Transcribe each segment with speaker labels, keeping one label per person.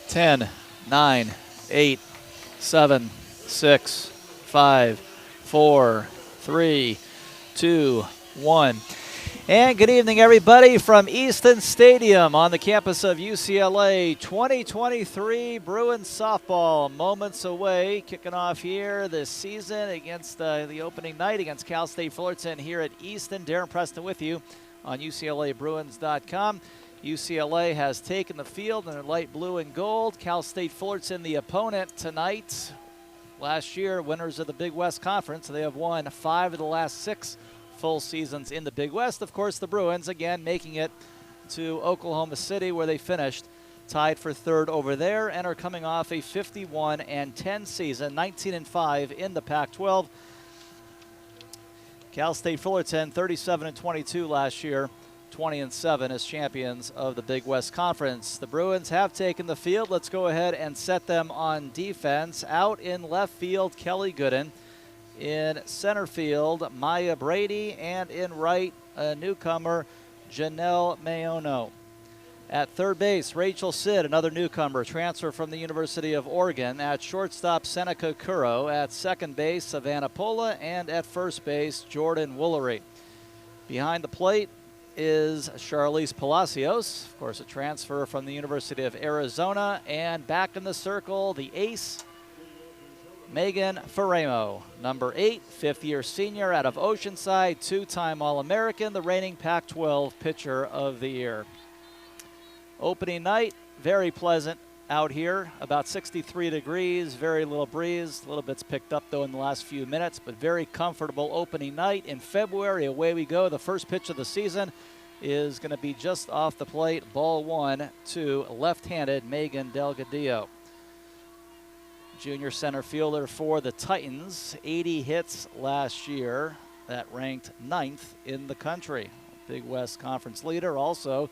Speaker 1: 10, 9, 8, 7, 6, 5, 4, 3, 2, 1. And good evening, everybody, from Easton Stadium on the campus of UCLA. 2023 Bruins softball moments away, kicking off here this season against the opening night against Cal State Fullerton here at Easton. Darren Preston with you on UCLABruins.com. UCLA has taken the field in their light blue and gold. Cal State Fullerton, the opponent tonight. Last year, winners of the Big West Conference. They have won 5 of the last 6 full seasons in the Big West. Of course, the Bruins, again, making it to Oklahoma City, where they finished tied for third over there and are coming off a 51-10 season, 19-5 in the Pac-12. Cal State Fullerton, 37-22 last year, 20-7 as champions of the Big West Conference. The Bruins have taken the field. Let's go ahead and set them on defense. Out in left field, Kelly Gooden. In center field, Maya Brady, and in right, a newcomer, Janelle Mayono. At third base, Rachel Sid, another newcomer, transfer from the University of Oregon. At shortstop, Seneca Curo. At second base, Savanna Pola, and at first base, Jordan Woolery. Behind the plate is Charlize Palacios, of course a transfer from the University of Arizona. And back in the circle, the ace, Megan Faraimo, number 8, fifth-year senior out of Oceanside, two-time All-American, the reigning Pac-12 Pitcher of the Year. Opening night, very pleasant out here, about 63 degrees, very little breeze. A little bit's picked up, though, in the last few minutes, but very comfortable opening night. In February, away we go. The first pitch of the season is going to be just off the plate, ball 1 to left-handed Megan Delgadillo. Junior center fielder for the Titans, 80 hits last year. That ranked 9th in the country. Big West Conference leader, also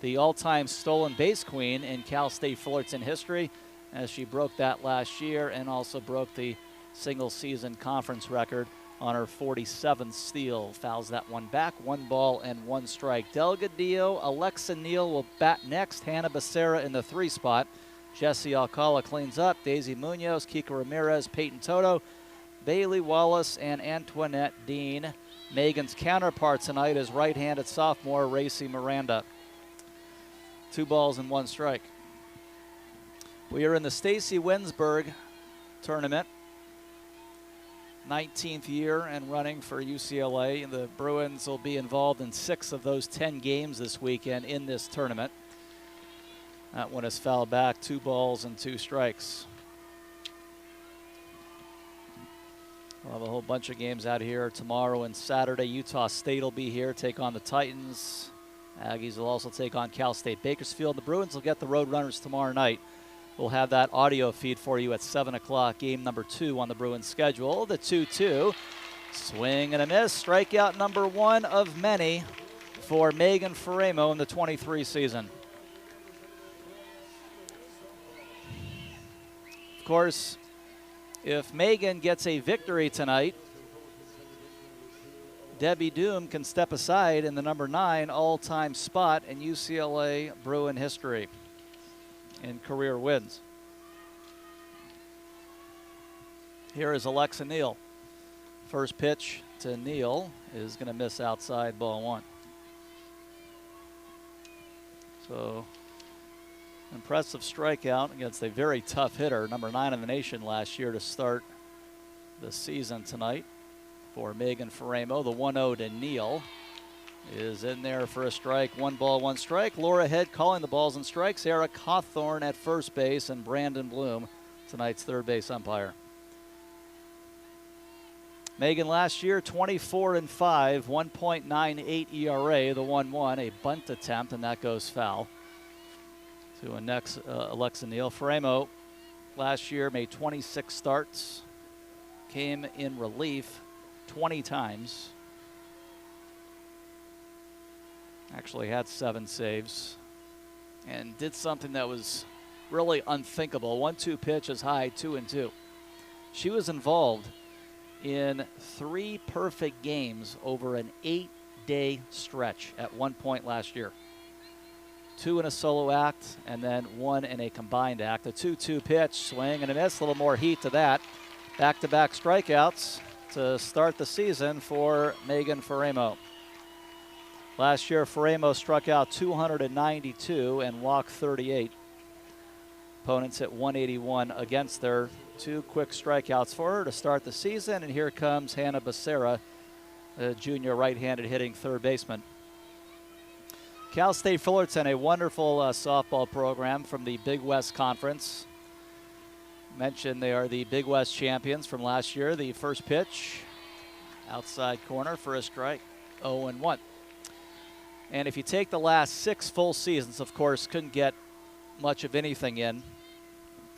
Speaker 1: the all-time stolen base queen in Cal State Fullerton history, as she broke that last year and also broke the single-season conference record on her 47th steal. Fouls that one back, 1 ball and 1 strike. Delgadillo, Alexa Neal will bat next. Hannah Becerra in the 3 spot. Jesse Alcala cleans up. Daisy Munoz, Kika Ramirez, Peyton Toto, Bailey Wallace, and Antoinette Dean. Megan's counterpart tonight is right-handed sophomore Racy Miranda. 2 balls and 1 strike. We are in the Stacy Winsberg tournament. 19th year and running for UCLA. And the Bruins will be involved in 6 of those 10 games this weekend in this tournament. That one is fouled back, 2 balls and 2 strikes. We'll have a whole bunch of games out here tomorrow and Saturday. Utah State will be here, take on the Titans. Aggies will also take on Cal State Bakersfield. The Bruins will get the Roadrunners tomorrow night. We'll have that audio feed for you at 7 o'clock, game number 2 on the Bruins schedule. The 2-2, swing and a miss. Strikeout number 1 of many for Megan Faraimo in the 23 season. Of course, if Megan gets a victory tonight, Debbie Doom can step aside in the number 9 all-time spot in UCLA Bruin history in career wins. Here is Alexa Neal. First pitch to Neal is going to miss outside, ball 1. So, impressive strikeout against a very tough hitter, number 9 in the nation last year to start the season tonight for Megan Faraimo. The 1-0 to Neal is in there for a strike. 1 ball, 1 strike. Laura Head calling the balls and strikes. Eric Hawthorne at first base, and Brandon Bloom, tonight's third base umpire. Megan last year, 24-5, 1.98 ERA, the 1-1, a bunt attempt, and that goes foul to a next Alexa Neal. Faraimo last year made 26 starts, came in relief 20 times. Actually had 7 saves and did something that was really unthinkable. 1-2 pitch as high, 2-2. She was involved in 3 perfect games over an 8-day stretch at one point last year. 2 in a solo act, and then 1 in a combined act. A 2-2 pitch, swing and a miss, a little more heat to that. Back-to-back strikeouts to start the season for Megan Faraimo. Last year, Faraimo struck out 292 and walked 38. Opponents hit 181 against her. 2 quick strikeouts for her to start the season, and here comes Hannah Becerra, a junior right-handed hitting third baseman. Cal State Fullerton, a wonderful softball program from the Big West Conference. Mentioned they are the Big West champions from last year. The first pitch, outside corner for a strike, 0-1. And if you take the last 6 full seasons, of course, couldn't get much of anything in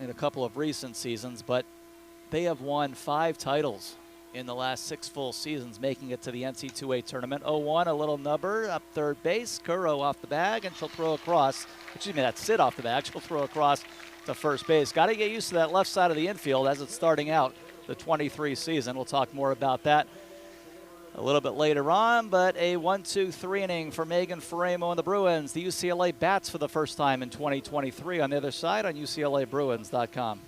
Speaker 1: a couple of recent seasons, but they have won 5 titles in the last 6 full seasons, making it to the NC2A tournament. 0-1, a little nubber up third base. Curo off the bag, and she'll throw across. Excuse me, that's Sid off the bag. She'll throw across to first base. Got to get used to that left side of the infield as it's starting out the 23 season. We'll talk more about that a little bit later on, but a 1-2-3 inning for Megan Faraimo and the Bruins. The UCLA bats for the first time in 2023 on the other side on UCLABruins.com.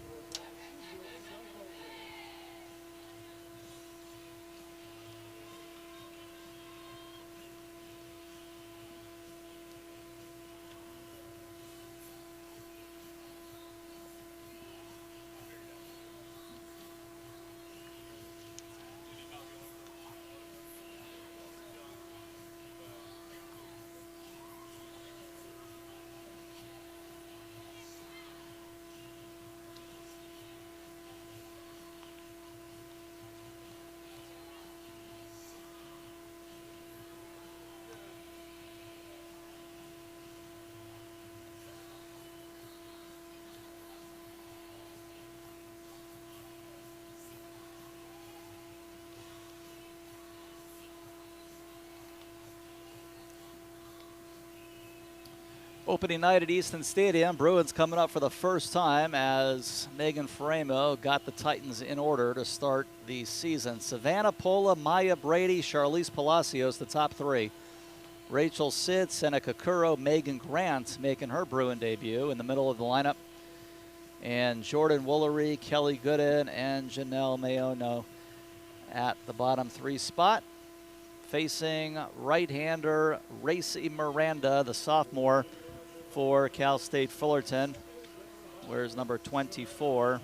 Speaker 1: Opening night at Easton Stadium. Bruins coming up for the first time as Megan Faraimo got the Titans in order to start the season. Savanna Pola, Maya Brady, Charlize Palacios, the top 3. Rachel Sid, Seneca Curo, Megan Grant making her Bruin debut in the middle of the lineup. And Jordan Woolery, Kelly Gooden, and Janelle Mayono at the bottom 3 spot. Facing right-hander Racy Miranda, the sophomore for Cal State Fullerton. Where's number 24?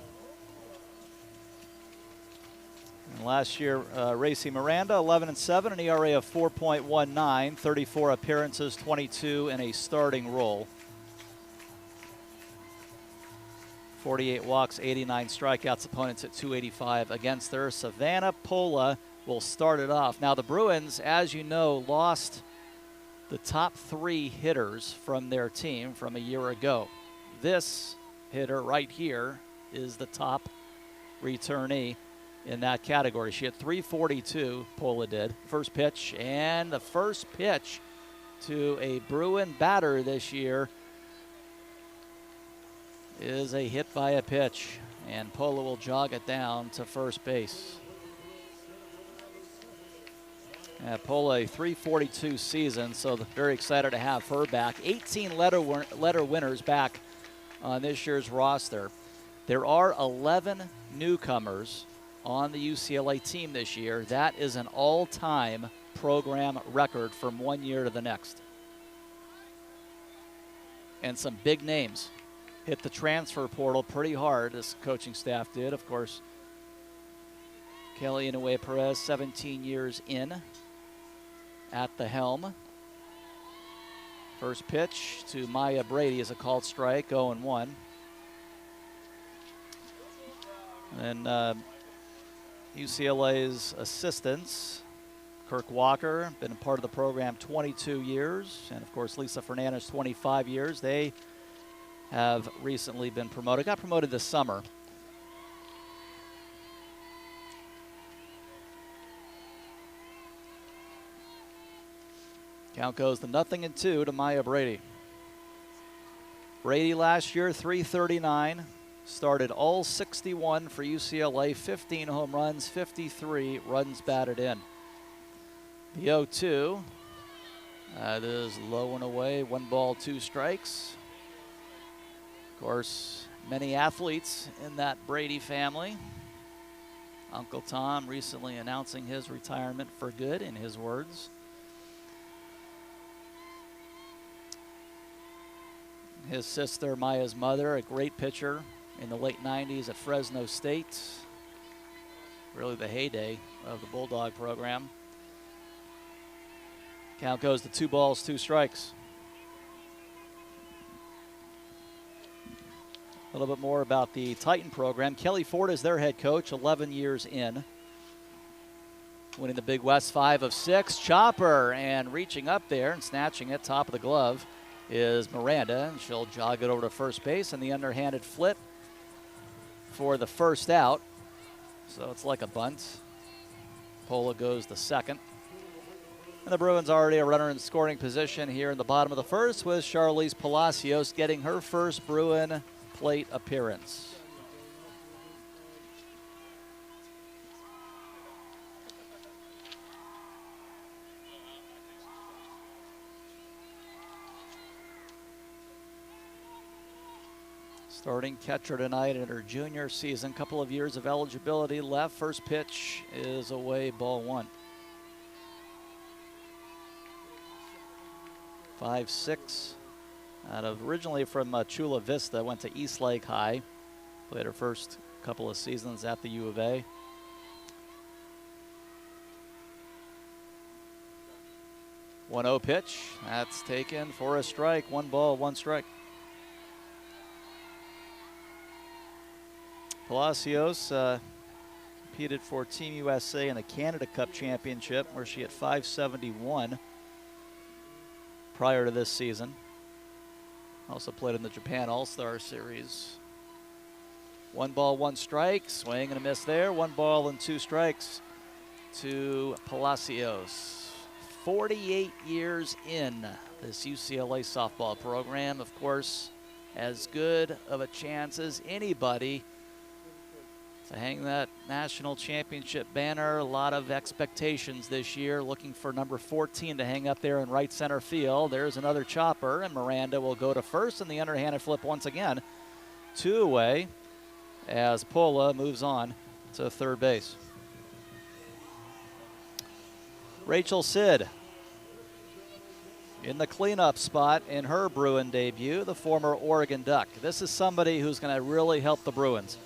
Speaker 1: And last year, Racy Miranda, 11-7, an ERA of 4.19, 34 appearances, 22 in a starting role. 48 walks, 89 strikeouts, opponents at 285 against her. Savanna Pola will start it off. Now the Bruins, as you know, lost the top 3 hitters from their team from a year ago. This hitter right here is the top returnee in that category. She hit .342, Pola did. First pitch, and the first pitch to a Bruin batter this year is a hit by a pitch, and Pola will jog it down to first base. Pola, a .342 season, so very excited to have her back. 18 letter winners back on this year's roster. There are 11 newcomers on the UCLA team this year. That is an all-time program record from one year to the next. And some big names hit the transfer portal pretty hard, this coaching staff did, of course. Kelly Inouye Perez, 17 years in at the helm. First pitch to Maya Brady is a called strike, 0-1. And UCLA's assistants, Kirk Walker, been a part of the program 22 years, and of course Lisa Fernandez, 25 years. They have recently been promoted, got promoted this summer. Count goes to 0-2 to Maya Brady. Brady last year, .339. Started all 61 for UCLA, 15 home runs, 53 runs batted in. The 0-2 That is low and away, 1 ball, 2 strikes. Of course, many athletes in that Brady family. Uncle Tom recently announcing his retirement for good, in his words. His sister, Maya's mother, a great pitcher in the late 90s at Fresno State. Really the heyday of the Bulldog program. Count goes to 2 balls, 2 strikes. A little bit more about the Titan program. Kelly Ford is their head coach, 11 years in. Winning the Big West 5 of 6. Chopper, and reaching up there and snatching it, top of the glove, is Miranda. And she'll jog it over to first base, and the underhanded flip for the first out. So it's like a bunt. Pola goes to second. And the Bruins already a runner in scoring position here in the bottom of the first, with Charlize Palacios getting her first Bruin plate appearance. Starting catcher tonight in her junior season, couple of years of eligibility left. First pitch is away, ball 1. 5'6", out of originally from Chula Vista, went to East Lake High. Played her first couple of seasons at the U of A. One 0 pitch, that's taken for a strike. 1 ball, 1 strike. Palacios competed for Team USA in the Canada Cup Championship, where she hit .571 prior to this season. Also played in the Japan All-Star Series. 1 ball, 1 strike. Swing and a miss there. 1 ball and 2 strikes to Palacios. 48 years in this UCLA softball program. Of course, as good of a chance as anybody to hang that national championship banner. A lot of expectations this year, looking for number 14 to hang up there in right center field. There's another chopper, and Miranda will go to first, and the underhanded flip once again 2 away as Pola moves on to third base. Rachel Sid in the cleanup spot in her Bruin debut, the former Oregon Duck. This is somebody who's going to really help the Bruins.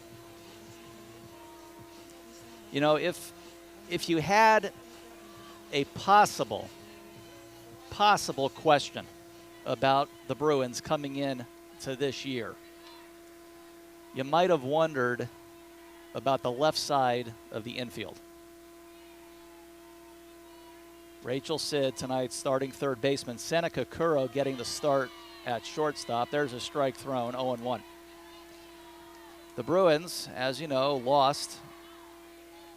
Speaker 1: You know, if you had a possible question about the Bruins coming in to this year, you might have wondered about the left side of the infield. Rachel Sid tonight starting third baseman. Seneca Curo getting the start at shortstop. There's a strike thrown, 0-1. The Bruins, as you know, lost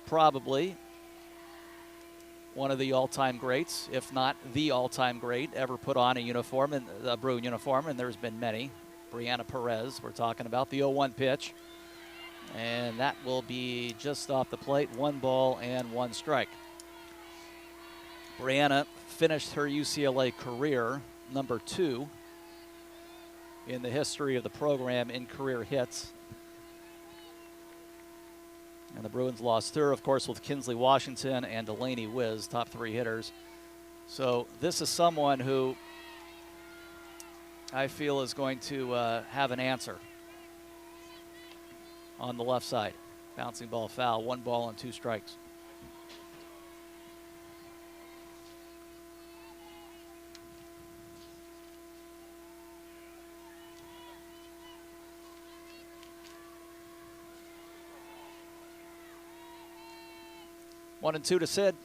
Speaker 1: probably one of the all-time greats, if not the all-time great, ever put on a uniform, and a Bruin uniform, and there's been many. Brianna Perez, we're talking about the 0-1 pitch. And that will be just off the plate, 1 ball and 1 strike. Brianna finished her UCLA career number 2 in the history of the program in career hits. And the Bruins lost her, of course, with Kinsley Washington and Delaney Wiz, top 3 hitters. So this is someone who I feel is going to have an answer on the left side. Bouncing ball foul, 1 ball and 2 strikes. One and 2 to Sid.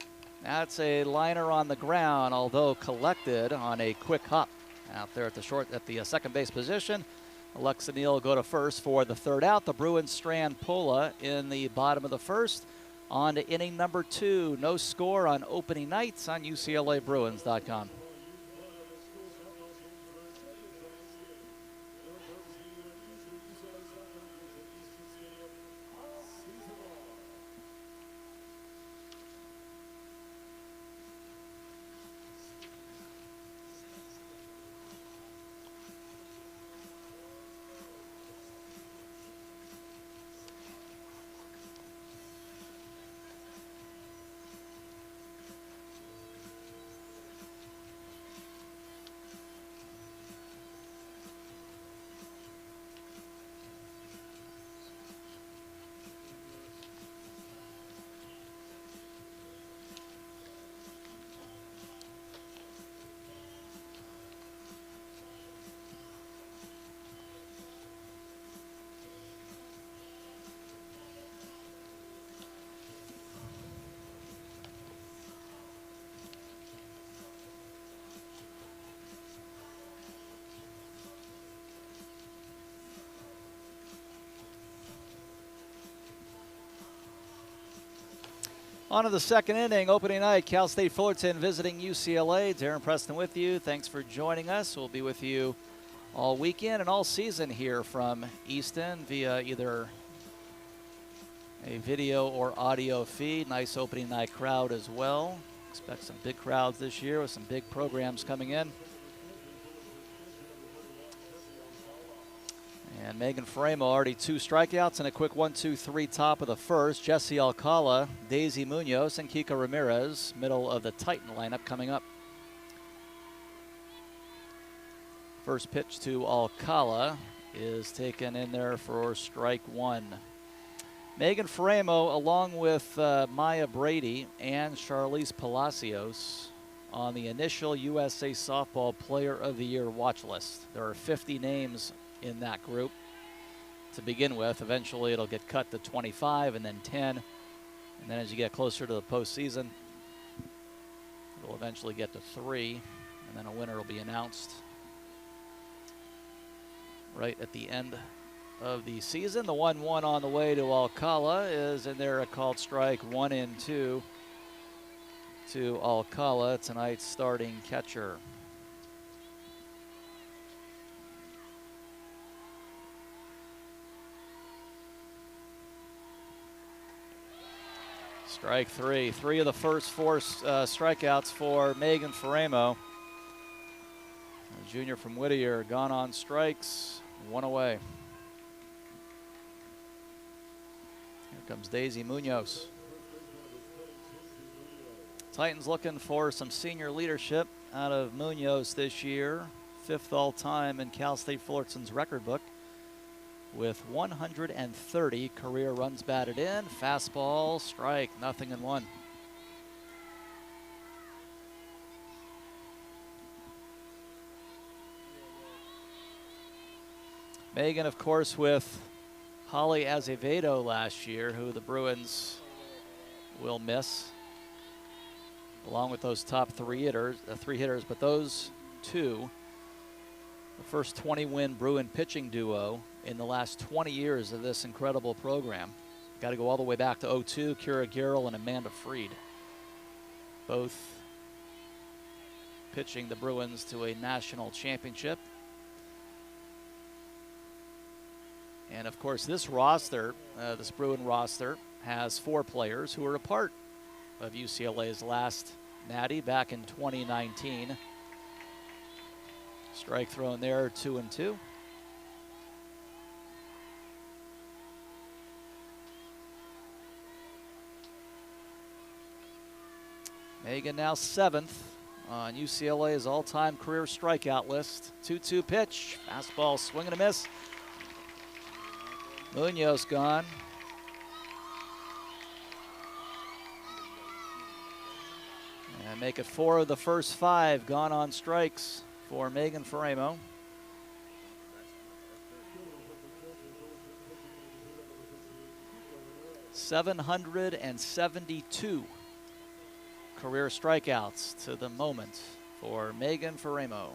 Speaker 1: That's a liner on the ground, although collected on a quick hop out there at the second base position. Alexa Neal will go to first for the third out. The Bruins strand Pola in the bottom of the first. On to inning number 2. No score on opening nights on UCLABruins.com. On to the second inning, opening night, Cal State Fullerton visiting UCLA. Darren Preston with you. Thanks for joining us. We'll be with you all weekend and all season here from Easton via either a video or audio feed. Nice opening night crowd as well. Expect some big crowds this year with some big programs coming in. And Megan Faraimo already 2 strikeouts and a quick 1-2-3 top of the first. Jessie Alcala, Daisy Munoz, and Kika Ramirez, middle of the Titan lineup coming up. First pitch to Alcala is taken in there for strike 1. Megan Faraimo, along with Maya Brady and Charlize Palacios, on the initial USA Softball Player of the Year watch list. There are 50 names in that group to begin with. Eventually it'll get cut to 25 and then 10. And then as you get closer to the postseason, it'll eventually get to 3. And then a winner will be announced right at the end of the season. The 1-1 on the way to Alcala is in there, a called strike 1-2 to Alcala, tonight's starting catcher. Strike 3. 3 of the first 4 strikeouts for Megan Faraimo. A junior from Whittier, gone on strikes, 1 away. Here comes Daisy Munoz. Titans looking for some senior leadership out of Munoz this year. 5th all-time in Cal State Fullerton's record book, with 130 career runs batted in. Fastball, strike, 0-1. Megan, of course, with Holly Azevedo last year, who the Bruins will miss, along with those top 3 hitters, but those 2, the first 20-win Bruin pitching duo in the last 20 years of this incredible program. Got to go all the way back to 2002, Kira Garrell and Amanda Freed. Both pitching the Bruins to a national championship. And of course, this roster, this Bruin roster, has 4 players who are a part of UCLA's last Natty back in 2019. Strike thrown there, 2-2. Megan now 7th on UCLA's all-time career strikeout list. 2-2 pitch, fastball, swing and a miss. Munoz gone. And make it 4 of the first 5 gone on strikes for Megan Faraimo. .772 career strikeouts to the moment for Megan Faraimo.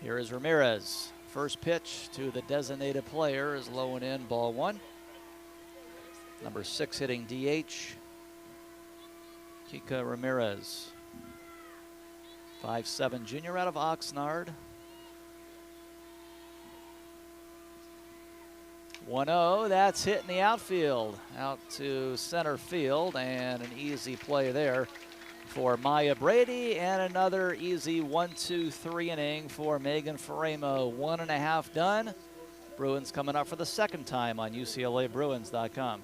Speaker 1: Here is Ramirez. First pitch to the designated player is low and in, ball 1. Number 6 hitting DH, Kika Ramirez. 5'7" junior out of Oxnard. 1-0, that's hit in the outfield, out to center field, and an easy play there for Maya Brady, and another easy 1-2-3 inning for Megan Faraimo. 1.5 done. Bruins coming up for the 2nd time on UCLABruins.com.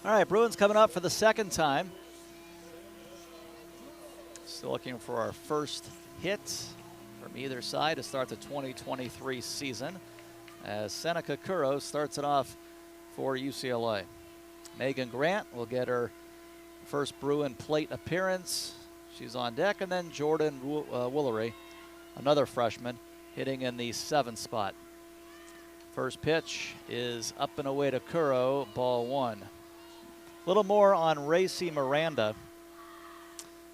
Speaker 1: All right, Bruins coming up for the second time. Still looking for our first hit from either side to start the 2023 season, as Seneca Curo starts it off for UCLA. Megan Grant will get her first Bruin plate appearance. She's on deck, and then Jordan Woolery, another freshman, hitting in the 7th spot. First pitch is up and away to Curo, ball 1. A little more on Racy Miranda,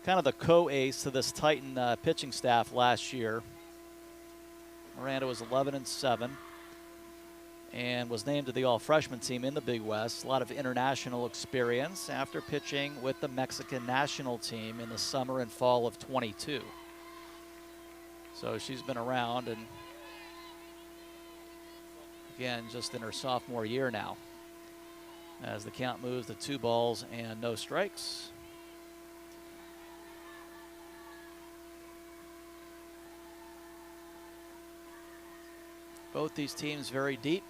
Speaker 1: kind of the co-ace to this Titan pitching staff last year. Miranda was 11-7 and was named to the all-freshman team in the Big West. A lot of international experience after pitching with the Mexican national team in the summer and fall of 22. So she's been around, and again, just in her sophomore year now, as the count moves to 2 balls and no strikes. Both these teams very deep,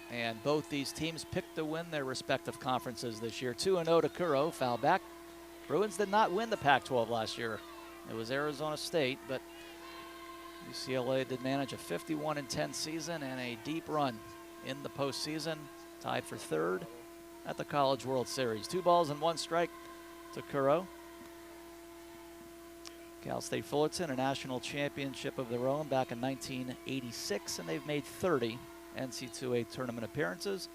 Speaker 1: and both these teams picked to win their respective conferences this year. 2-0 to Curo, foul back. Bruins did not win the Pac-12 last year. It was Arizona State, but UCLA did manage a 51-10 season and a deep run in the postseason, tied for 3rd at the College World Series. 2 balls and 1 strike to Curo. Cal State Fullerton, a national championship of their own back in 1986, and they've made 30 NC2A tournament appearances,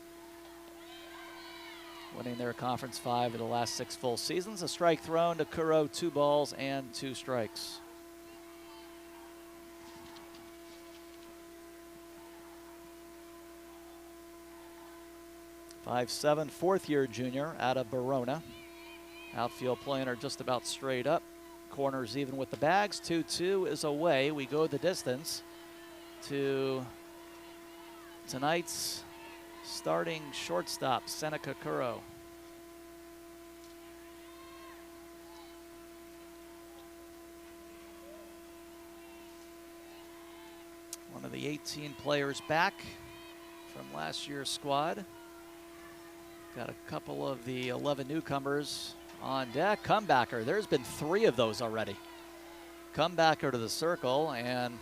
Speaker 1: winning their Conference 5 of the last 6 full seasons. A strike thrown to Curo, 2 balls and 2 strikes. .57, 4th-year junior out of Verona. Outfield playing her just about straight up. Corners even with the bags. 2-2 is away. We go the distance to tonight's starting shortstop, Seneca Curo. One of the 18 players back from last year's squad. Got a couple of the 11 newcomers on deck. Comebacker, there's been 3 of those already. Comebacker to the circle, and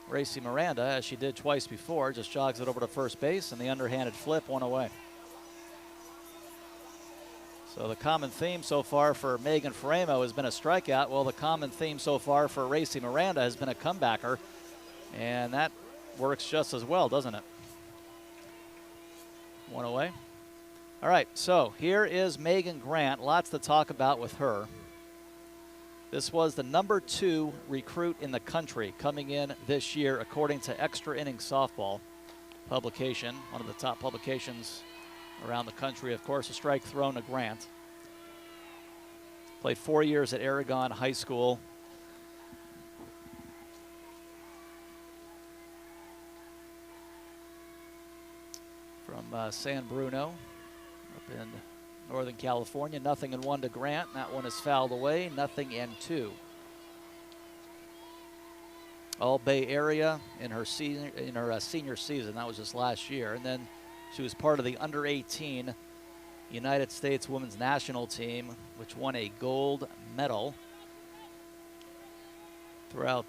Speaker 1: Racy Miranda, as she did twice before, just jogs it over to first base, and the underhanded flip, 1 away. So the common theme so far for Megan Faraimo has been a strikeout. Well, the common theme so far for Racy Miranda has been a comebacker, and that works just as well, doesn't it? 1 away. All right, so here is Megan Grant. Lots to talk about with her. This was the #2 recruit in the country coming in this year, according to Extra Innings Softball publication, one of the top publications around the country. Of course, a strike thrown to Grant. Played 4 years at Aragon High School. From San Bruno, up in Northern California. 0-1 to Grant. That one is fouled away. 0-2. All Bay Area in her senior season. That was just last year. And then she was part of the under-18 United States Women's National Team, which won a gold medal throughout,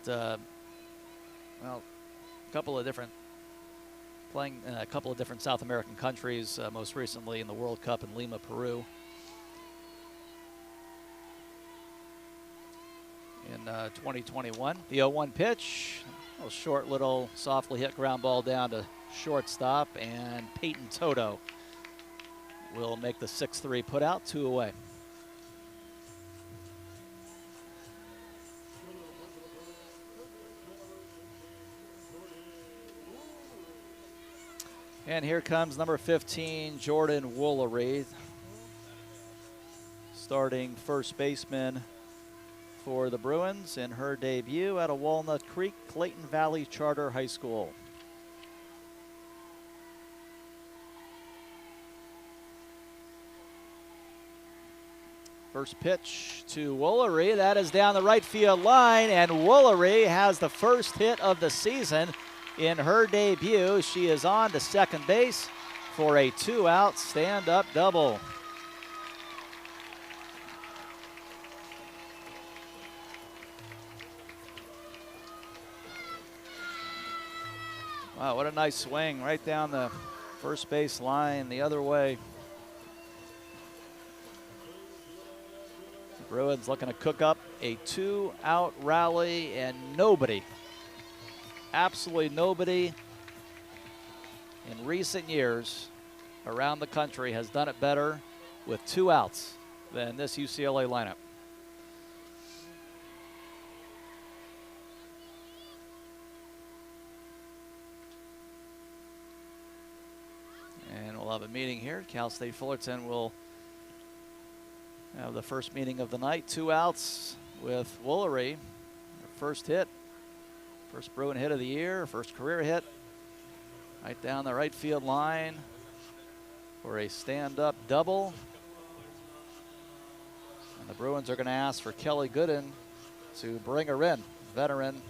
Speaker 1: playing in a couple of different South American countries, most recently in the World Cup in Lima, Peru. In 2021, the 0-1 pitch, a short little softly hit ground ball down to shortstop, and Peyton Toto will make the 6-3 put out, 2 away. And here comes number 15, Jordan Woolery, starting first baseman for the Bruins in her debut at a Walnut Creek Clayton Valley Charter High School. First pitch to Woolery, that is down the right field line, and Woolery has the first hit of the season in her debut. She is on to second base for a 2-out stand-up double. Wow, what a nice swing right down the first base line the other way. The Bruins looking to cook up a 2-out rally, and nobody, absolutely nobody in recent years around the country has done it better with 2 outs than this UCLA lineup. And we'll have a meeting here. Cal State Fullerton will have the first meeting of the night. 2 outs with Woolery. First hit, first Bruin hit of the year, first career hit. Right down the right field line for a stand-up double. And the Bruins are going to ask for Kelly Gooden to bring her in. Veteran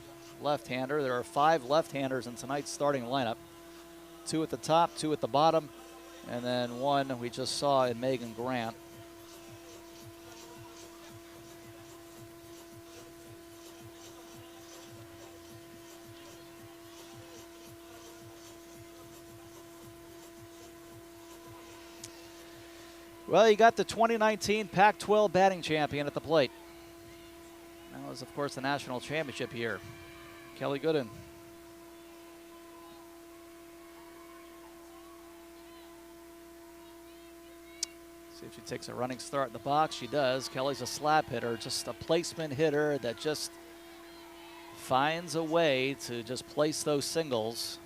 Speaker 1: left-hander. There are 5 left-handers in tonight's starting lineup. 2 at the top, 2 at the bottom, and then 1 we just saw in Megan Grant. Well, you got the 2019 Pac-12 batting champion at the plate. That was, of course, the national championship year. Kelly Gooden. See if she takes a running start in the box. She does. Kelly's a slap hitter, just a placement hitter that just finds a way to just place those singles.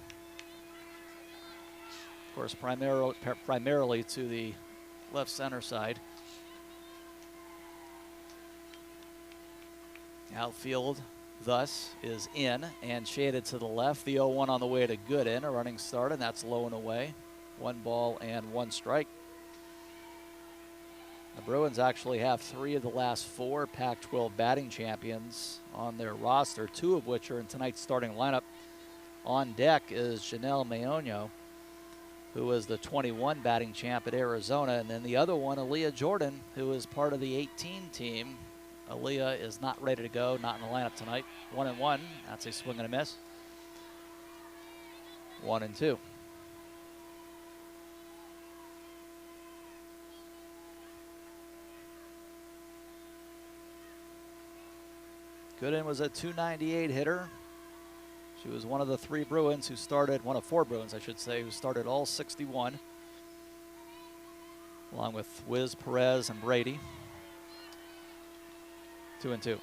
Speaker 1: Of course, primarily to the left center side. Outfield thus is in and shaded to the left. The 0-1 on the way to Gooden, a running start, and that's low and away. 1 ball and 1 strike. The Bruins actually have 3 of the last 4 Pac-12 batting champions on their roster, 2 of which are in tonight's starting lineup. On deck is Janelle Mayoño, who was the 21 batting champ at Arizona, and then the other one, Aaliyah Jordan, who is part of the 18 team. Aaliyah is not ready to go, not in the lineup tonight. 1-1, that's a swing and a miss. 1-2. Gooden was a .298 hitter. She was one of the 3 Bruins who started, one of 4 Bruins, I should say, who started all 61, along with Wiz, Perez, and Brady. 2-2.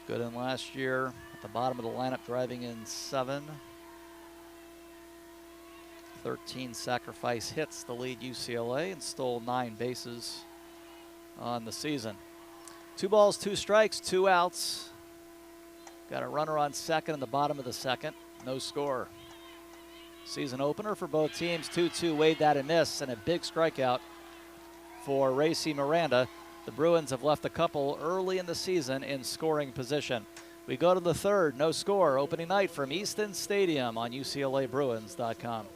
Speaker 1: Gooden last year at the bottom of the lineup, driving in 7. 13 sacrifice hits to lead UCLA and stole 9 bases on the season. 2 balls, 2 strikes, 2 outs. Got a runner on second in the bottom of the second. No score. Season opener for both teams. 2-2, weighed that and miss, and a big strikeout for Racy Miranda. The Bruins have left a couple early in the season in scoring position. We go to the third, no score. Opening night from Easton Stadium on UCLABruins.com.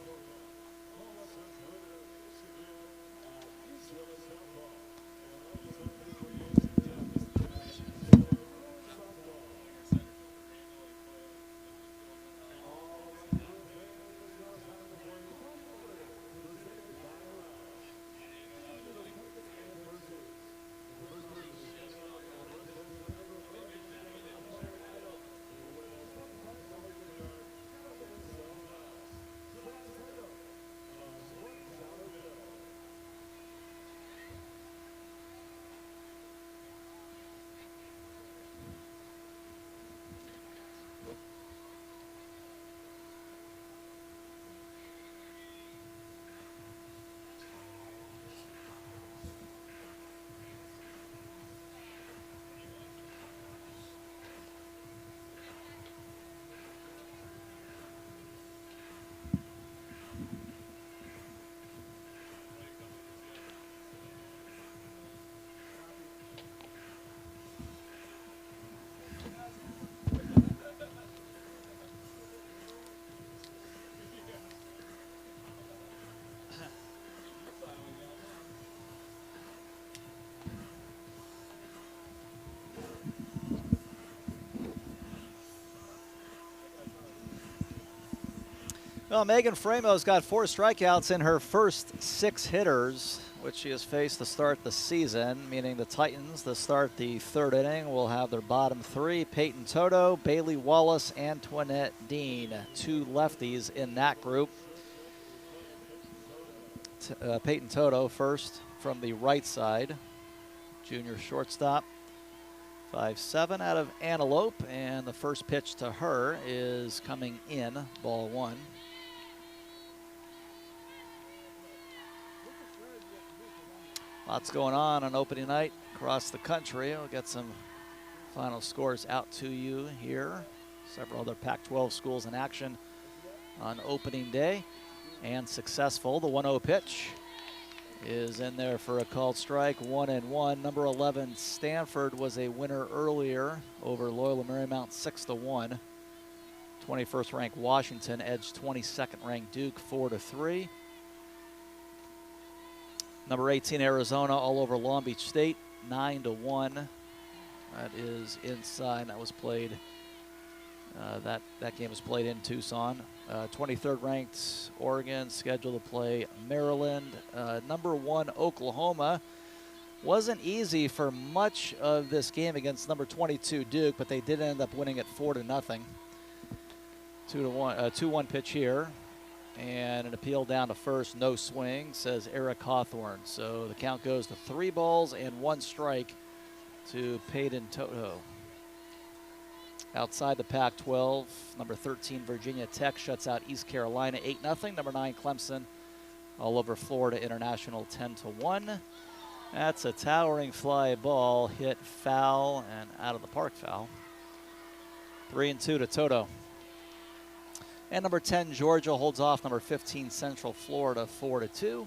Speaker 1: Well, Megan Faraimo's got 4 strikeouts in her first 6 hitters, which she has faced to start the season, meaning the Titans to start the 3rd inning will have their bottom 3, Peyton Toto, Bailey Wallace, Antoinette Dean, 2 lefties in that group. Peyton Toto first from the right side, junior shortstop, 5'7" out of Antelope, and the first pitch to her is coming in, ball 1. Lots going on opening night across the country. We'll get some final scores out to you here. Several other Pac-12 schools in action on opening day and successful. The 1-0 pitch is in there for a called strike, 1-1. Number 11 Stanford was a winner earlier over Loyola Marymount 6-1. 21st ranked Washington edged 22nd ranked Duke 4-3. Number 18 Arizona all over Long Beach State 9-1. That is inside. That was played. That game was played in Tucson. 23rd ranked Oregon scheduled to play Maryland. Number 1 Oklahoma wasn't easy for much of this game against number 22 Duke, but they did end up winning it 4-0. 2-1 pitch here, and an appeal down to first, no swing, says Eric Hawthorne. So the count goes to 3 balls and 1 strike to Peyton Toto. Outside the Pac-12, number 13 Virginia Tech shuts out East Carolina 8-0. Number 9 Clemson all over Florida International 10-1. That's a towering fly ball, hit foul and out of the park foul. 3-2 to Toto. And number 10 Georgia holds off number 15 Central Florida 4-2.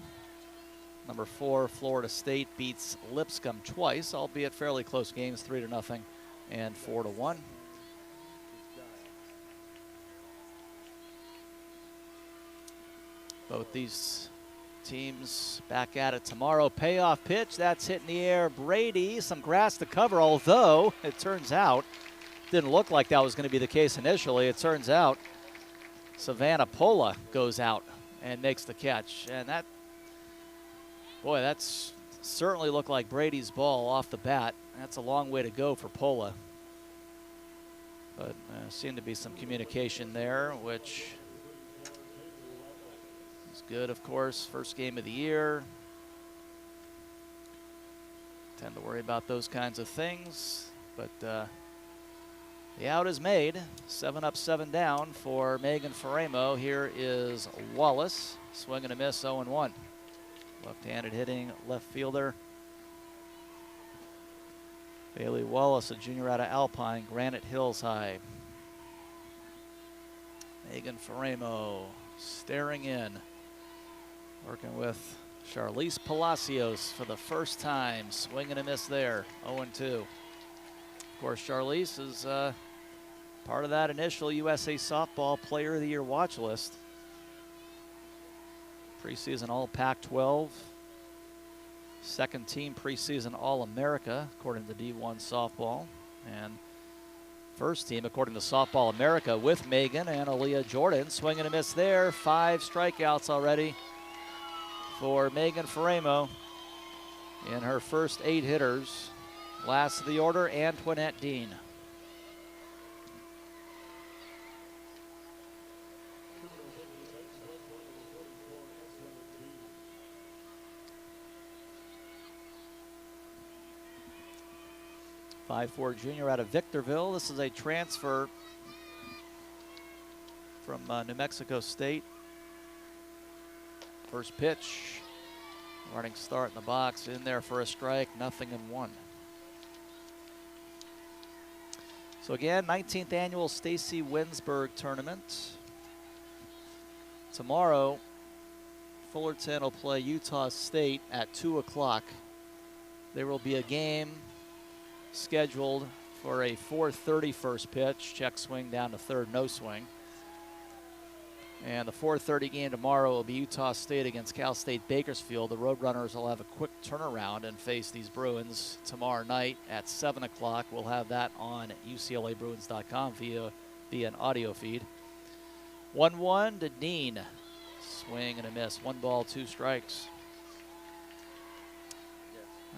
Speaker 1: Number 4 Florida State beats Lipscomb twice, albeit fairly close games, 3-0 and 4-1. Both these teams back at it tomorrow. Payoff pitch, that's hit in the air. Brady, some grass to cover, although it turns out, didn't look like that was going to be the case initially. It turns out Savanna Pola goes out and makes the catch. And that, boy, that's certainly looked like Brady's ball off the bat. That's a long way to go for Pola. But seemed to be some communication there, which good, of course. First game of the year. Tend to worry about those kinds of things, but the out is made. 7 up, 7 down for Megan Faraimo. Here is Wallace. Swing and a miss, 0-1. Left-handed hitting left fielder. Bailey Wallace, a junior out of Alpine, Granite Hills High. Megan Faraimo staring in. Working with Charlize Palacios for the first time. Swing and a miss there, 0-2. Of course, Charlize is part of that initial USA Softball Player of the Year watch list. Preseason All Pac-12. Second team preseason All-America, according to D1 Softball. And first team, according to Softball America, with Megan and Aaliyah Jordan. Swing and a miss there. 5 strikeouts already for Megan Faraimo in her first 8 hitters. Last of the order, Antoinette Dean. .54 junior out of Victorville. This is a transfer from New Mexico State. First pitch, running start in the box, in there for a strike, 0-1. So again, 19th annual Stacy Winsberg tournament. Tomorrow, Fullerton will play Utah State at 2 o'clock. There will be a game scheduled for a 4:30 first pitch, check swing down to third, no swing. And the 4:30 game tomorrow will be Utah State against Cal State Bakersfield. The Roadrunners will have a quick turnaround and face these Bruins tomorrow night at 7 o'clock. We'll have that on UCLABruins.com via an audio feed. 1-1 to Dean. Swing and a miss. 1 ball, 2 strikes.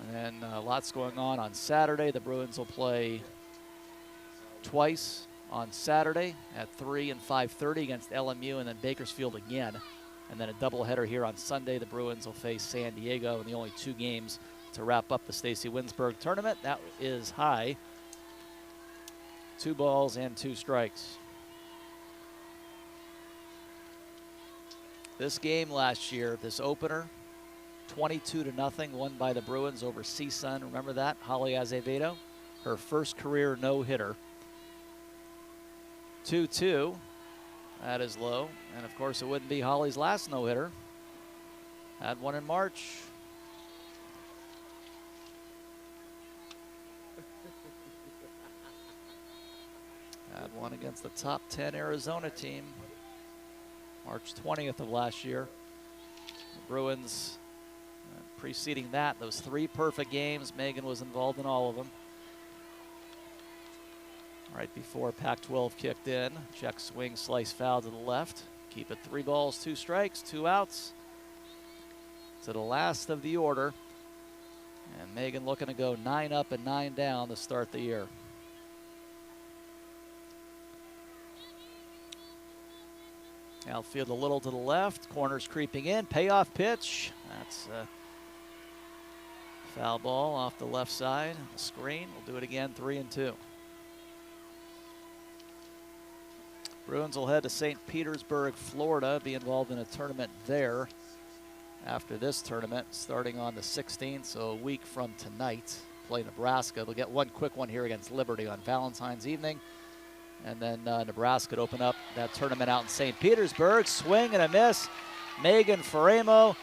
Speaker 1: And then lots going on Saturday. The Bruins will play twice on Saturday at 3 and 5:30 against LMU, and then Bakersfield again. And then a doubleheader here on Sunday. The Bruins will face San Diego in the only 2 games to wrap up the Stacy Winsberg tournament. That is high. 2 balls and 2 strikes. This game last year, this opener, 22-0, won by the Bruins over CSUN. Remember that? Holly Azevedo, her first career no-hitter. 2-2, that is low. And of course, it wouldn't be Holly's last no-hitter. Had one in March. Had one against the top 10 Arizona team. March 20th of last year. The Bruins, preceding that, those 3 perfect games, Megan was involved in all of them. Right before Pac-12 kicked in, check swing, slice foul to the left. Keep it 3 balls, 2 strikes, 2 outs. To the last of the order. And Megan looking to go 9 up and 9 down to start the year. Outfield a little to the left, corners creeping in, payoff pitch. That's a foul ball off the left side, the screen. We'll do it again, 3-2. Bruins will head to St. Petersburg, Florida, be involved in a tournament there after this tournament, starting on the 16th, so a week from tonight. Play Nebraska. They'll get one quick one here against Liberty on Valentine's evening. And then Nebraska to open up that tournament out in St. Petersburg. Swing and a miss. Megan Faraimo,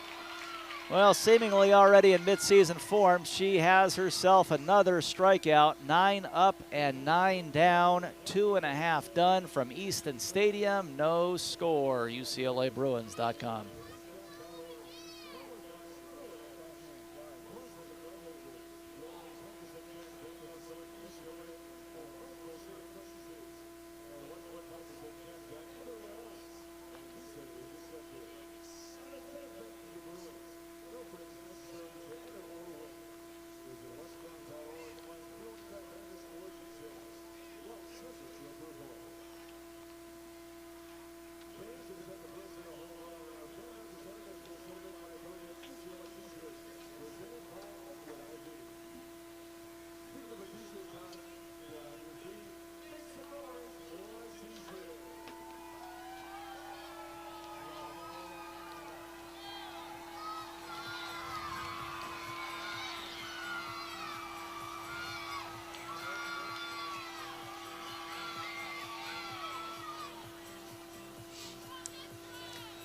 Speaker 1: well, seemingly already in midseason form. She has herself another strikeout. 9 up and 9 down. 2.5 done from Easton Stadium. No score. UCLABruins.com.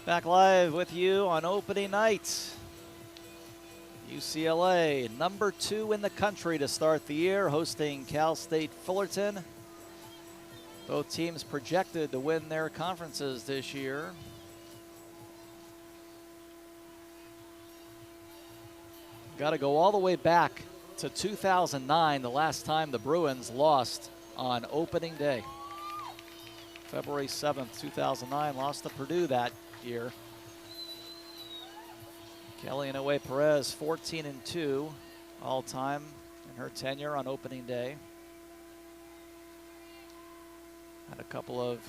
Speaker 1: Back live with you on opening night. UCLA, number 2 in the country to start the year, hosting Cal State Fullerton. Both teams projected to win their conferences this year. Got to go all the way back to 2009, the last time the Bruins lost on opening day. February 7th, 2009, lost to Purdue that year. Kelly Inouye Perez, 14-2 all time in her tenure on opening day. Had a couple of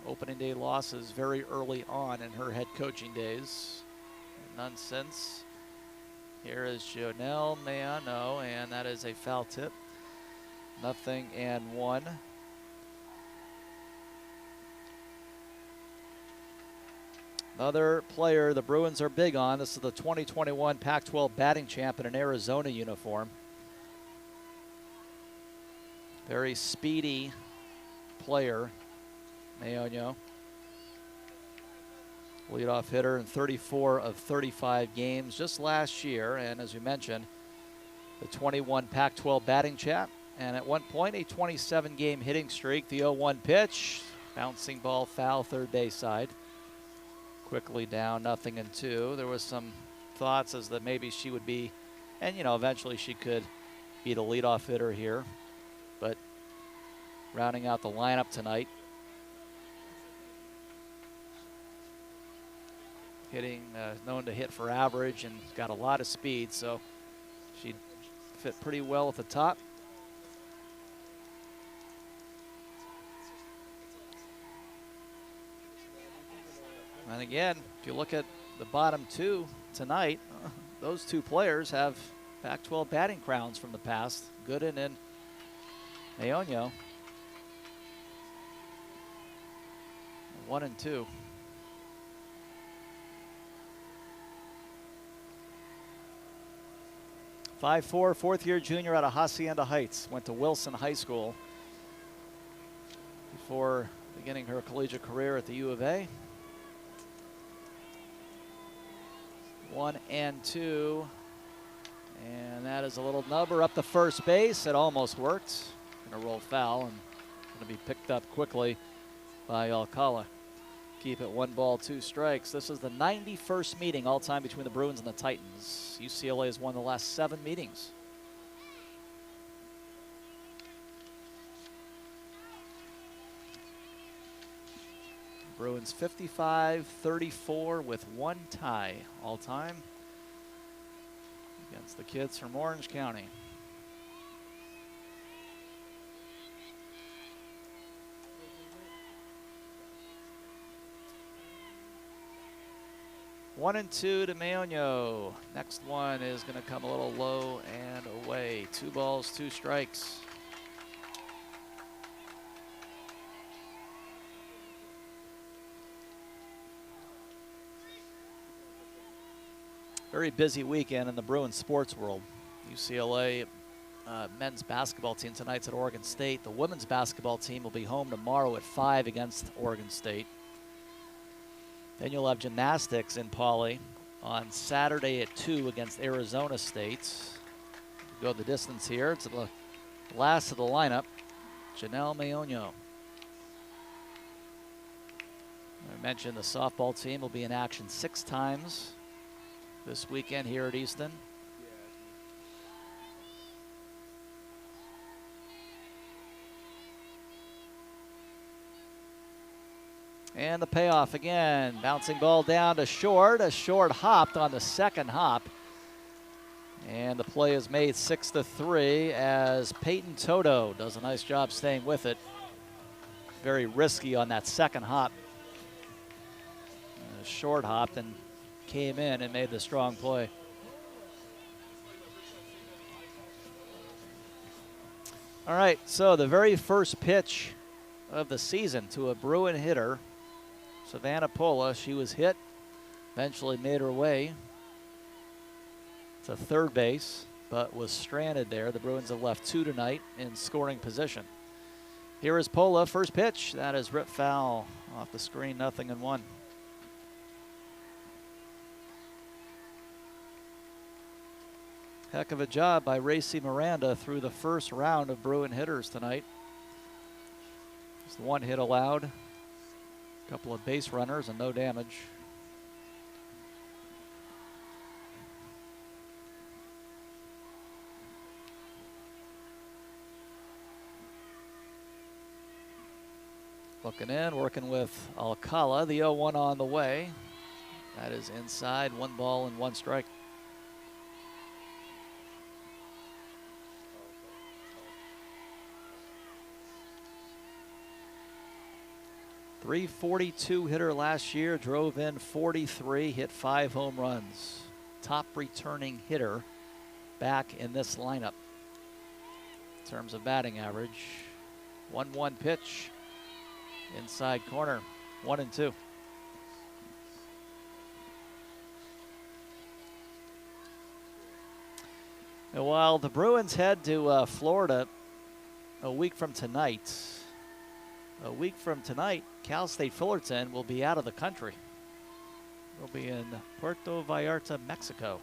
Speaker 1: opening day losses very early on in her head coaching days. None since. Here is Jonelle Mayano, and that is a foul tip. 0-1. Another player the Bruins are big on. This is the 2021 Pac-12 batting champ in an Arizona uniform. Very speedy player, Mayano. Leadoff hitter in 34 of 35 games just last year. And as we mentioned, the 21 Pac-12 batting champ. And at one point, a 27-game hitting streak. The 0-1 pitch. Bouncing ball foul, third base side. Quickly down, 0-2. There was some thoughts as that maybe she would be, and you know, eventually she could be the leadoff hitter here. But rounding out the lineup tonight, hitting, known to hit for average, and got a lot of speed, so she'd fit pretty well at the top. And again, if you look at the bottom two tonight, those two players have Pac-12 batting crowns from the past, Gooden and Maonio. 1 and 2. .54, fourth-year junior out of Hacienda Heights. Went to Wilson High School before beginning her collegiate career at the U of A. 1 and 2. And that is a little nubber up the first base. It almost worked. Gonna roll foul and gonna be picked up quickly by Alcala. Keep it 1 ball, 2 strikes. This is the 91st meeting all time between the Bruins and the Titans. UCLA has won the last 7 meetings. Bruins 55-34 with 1 tie all time against the kids from Orange County. One and 2 to Maonio. Next one is going to come a little low and away. 2 balls, 2 strikes. Very busy weekend in the Bruins sports world. UCLA men's basketball team tonight's at Oregon State. The women's basketball team will be home tomorrow at 5 against Oregon State. Then you'll have gymnastics in Pauley on Saturday at 2 against Arizona State. Go the distance here. It's the last of the lineup, Janelle Maonio. I mentioned the softball team will be in action 6 times this weekend here at Easton. And the payoff again. Bouncing ball down to short. A short hopped on the second hop. And the play is made 6-3 as Peyton Toto does a nice job staying with it. Very risky on that second hop. Short hopped and came in and made the strong play. All right, so the very first pitch of the season to a Bruin hitter, Savanna Pola. She was hit, eventually made her way to third base, but was stranded there. The Bruins have left 2 tonight in scoring position. Here is Pola, first pitch. That is ripped foul off the screen, 0-1. Heck of a job by Racy Miranda through the first round of Bruin hitters tonight. Just 1 hit allowed, a couple of base runners, and no damage. Looking in, working with Alcala. The 0-1 on the way. That is inside, 1 ball and 1 strike. .342 hitter last year, drove in 43, hit 5 home runs. Top returning hitter back in this lineup in terms of batting average. 1-1 pitch, inside corner, 1-2. And while the Bruins head to Florida a week from tonight, Cal State Fullerton will be out of the country. They'll be in Puerto Vallarta, Mexico.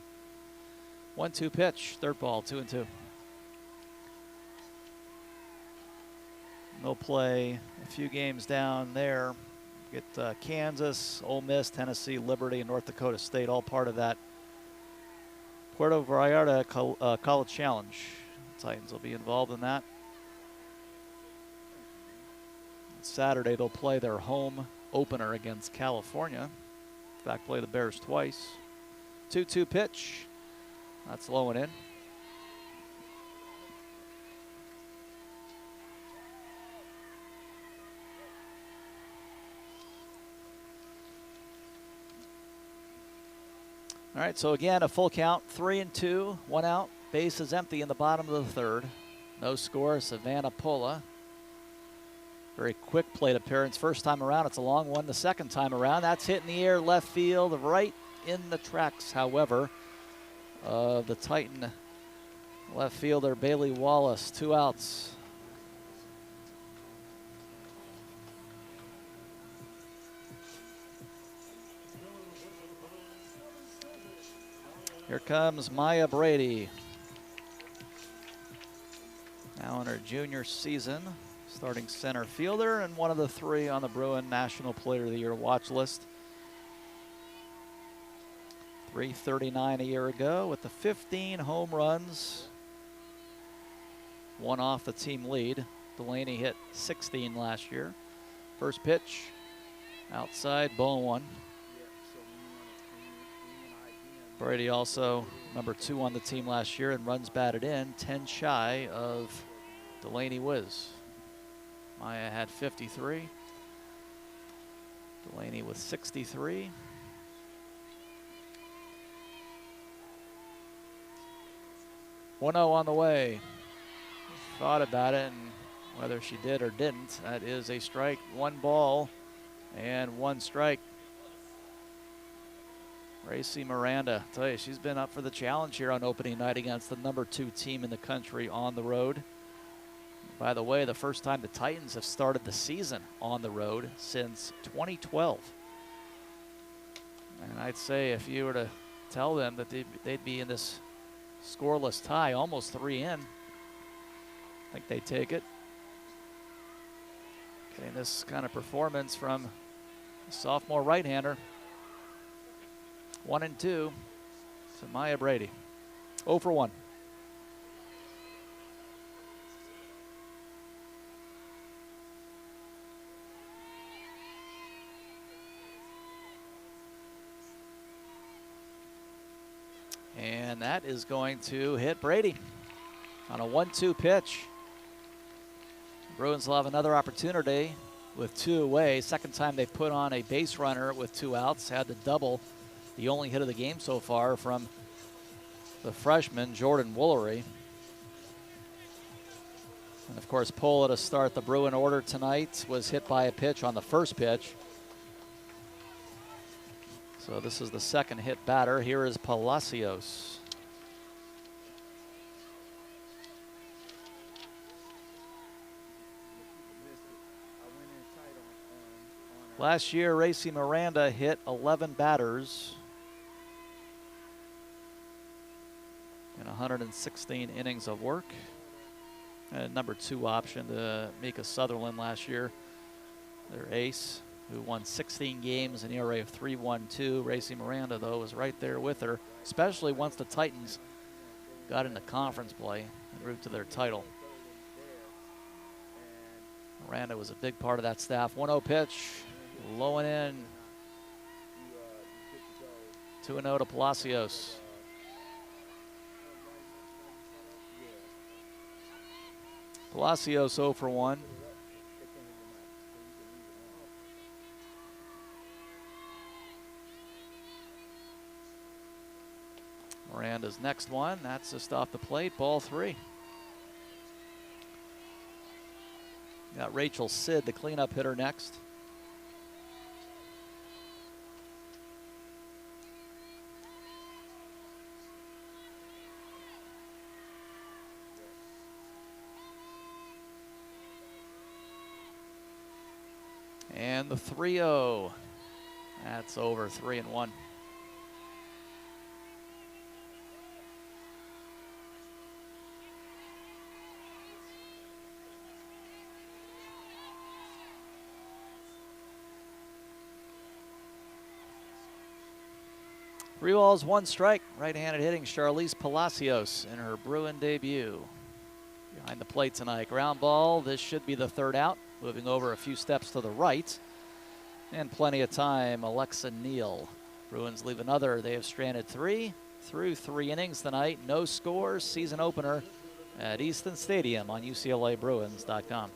Speaker 1: 1-2 pitch, 3rd ball, 2-2. They'll play a few games down there. Get Kansas, Ole Miss, Tennessee, Liberty, and North Dakota State, all part of that Puerto Vallarta College Challenge. The Titans will be involved in that. Saturday, they'll play their home opener against California Back play the Bears twice. 2-2 pitch. That's low and in. All right, so again, a full count, 3-2, 1 out. Base is empty in the bottom of the third. No score, Savanna Pola. Very quick plate appearance. First time around, it's a long one. The second time around, that's hit in the air, left field, right in the tracks, however, of the Titan left fielder, Bailey Wallace. 2 outs. Here comes Maya Brady. Now in her junior season, starting center fielder and one of the 3 on the Bruin National Player of the Year watch list. .339 a year ago with the 15 home runs. 1 off the team lead. Delaney hit 16 last year. First pitch, outside, ball 1. Brady also number 2 on the team last year and runs batted in, 10 shy of Delaney Wiz. Maya had 53. Delaney with 63. One 0 on the way. Thought about it, and whether she did or didn't, that is a strike. 1 ball and 1 strike. Racy Miranda, I tell you, she's been up for the challenge here on opening night against the number 2 team in the country on the road. By the way, the first time the Titans have started the season on the road since 2012. And I'd say if you were to tell them that they'd be in this scoreless tie, almost 3 in, I think they'd take it. Okay, this kind of performance from a sophomore right-hander. 1-2 to Maya Brady. 0 for 1. And that is going to hit Brady on a 1-2 pitch. Bruins will have another opportunity with 2 away. Second time they put on a base runner with 2 outs. Had the double. The only hit of the game so far from the freshman, Jordan Woolery. And of course, Pola to start the Bruin order tonight was hit by a pitch on the first pitch. So this is the second hit batter. Here is Palacios. Last year, Racy Miranda hit 11 batters in 116 innings of work. And number 2 option to Mika Sutherland last year, their ace, who won 16 games, an ERA of 3.12. Racy Miranda, though, was right there with her, especially once the Titans got into conference play en route to their title. Miranda was a big part of that staff. 1-0 pitch, low and in. 2-0 to Palacios. Palacios 0 for 1. Miranda's next one, that's just off the plate, ball 3. Got Rachel Sid, the cleanup hitter, next. And the 3-0. That's over, 3-1. Three balls, 1 strike. Right-handed hitting Charlize Palacios in her Bruin debut. Behind the plate tonight. Ground ball. This should be the 3rd out. Moving over a few steps to the right. And plenty of time. Alexa Neal Bruins leave another. They have stranded 3 through 3 innings tonight. No scores. Season opener at Easton Stadium on UCLABruins.com.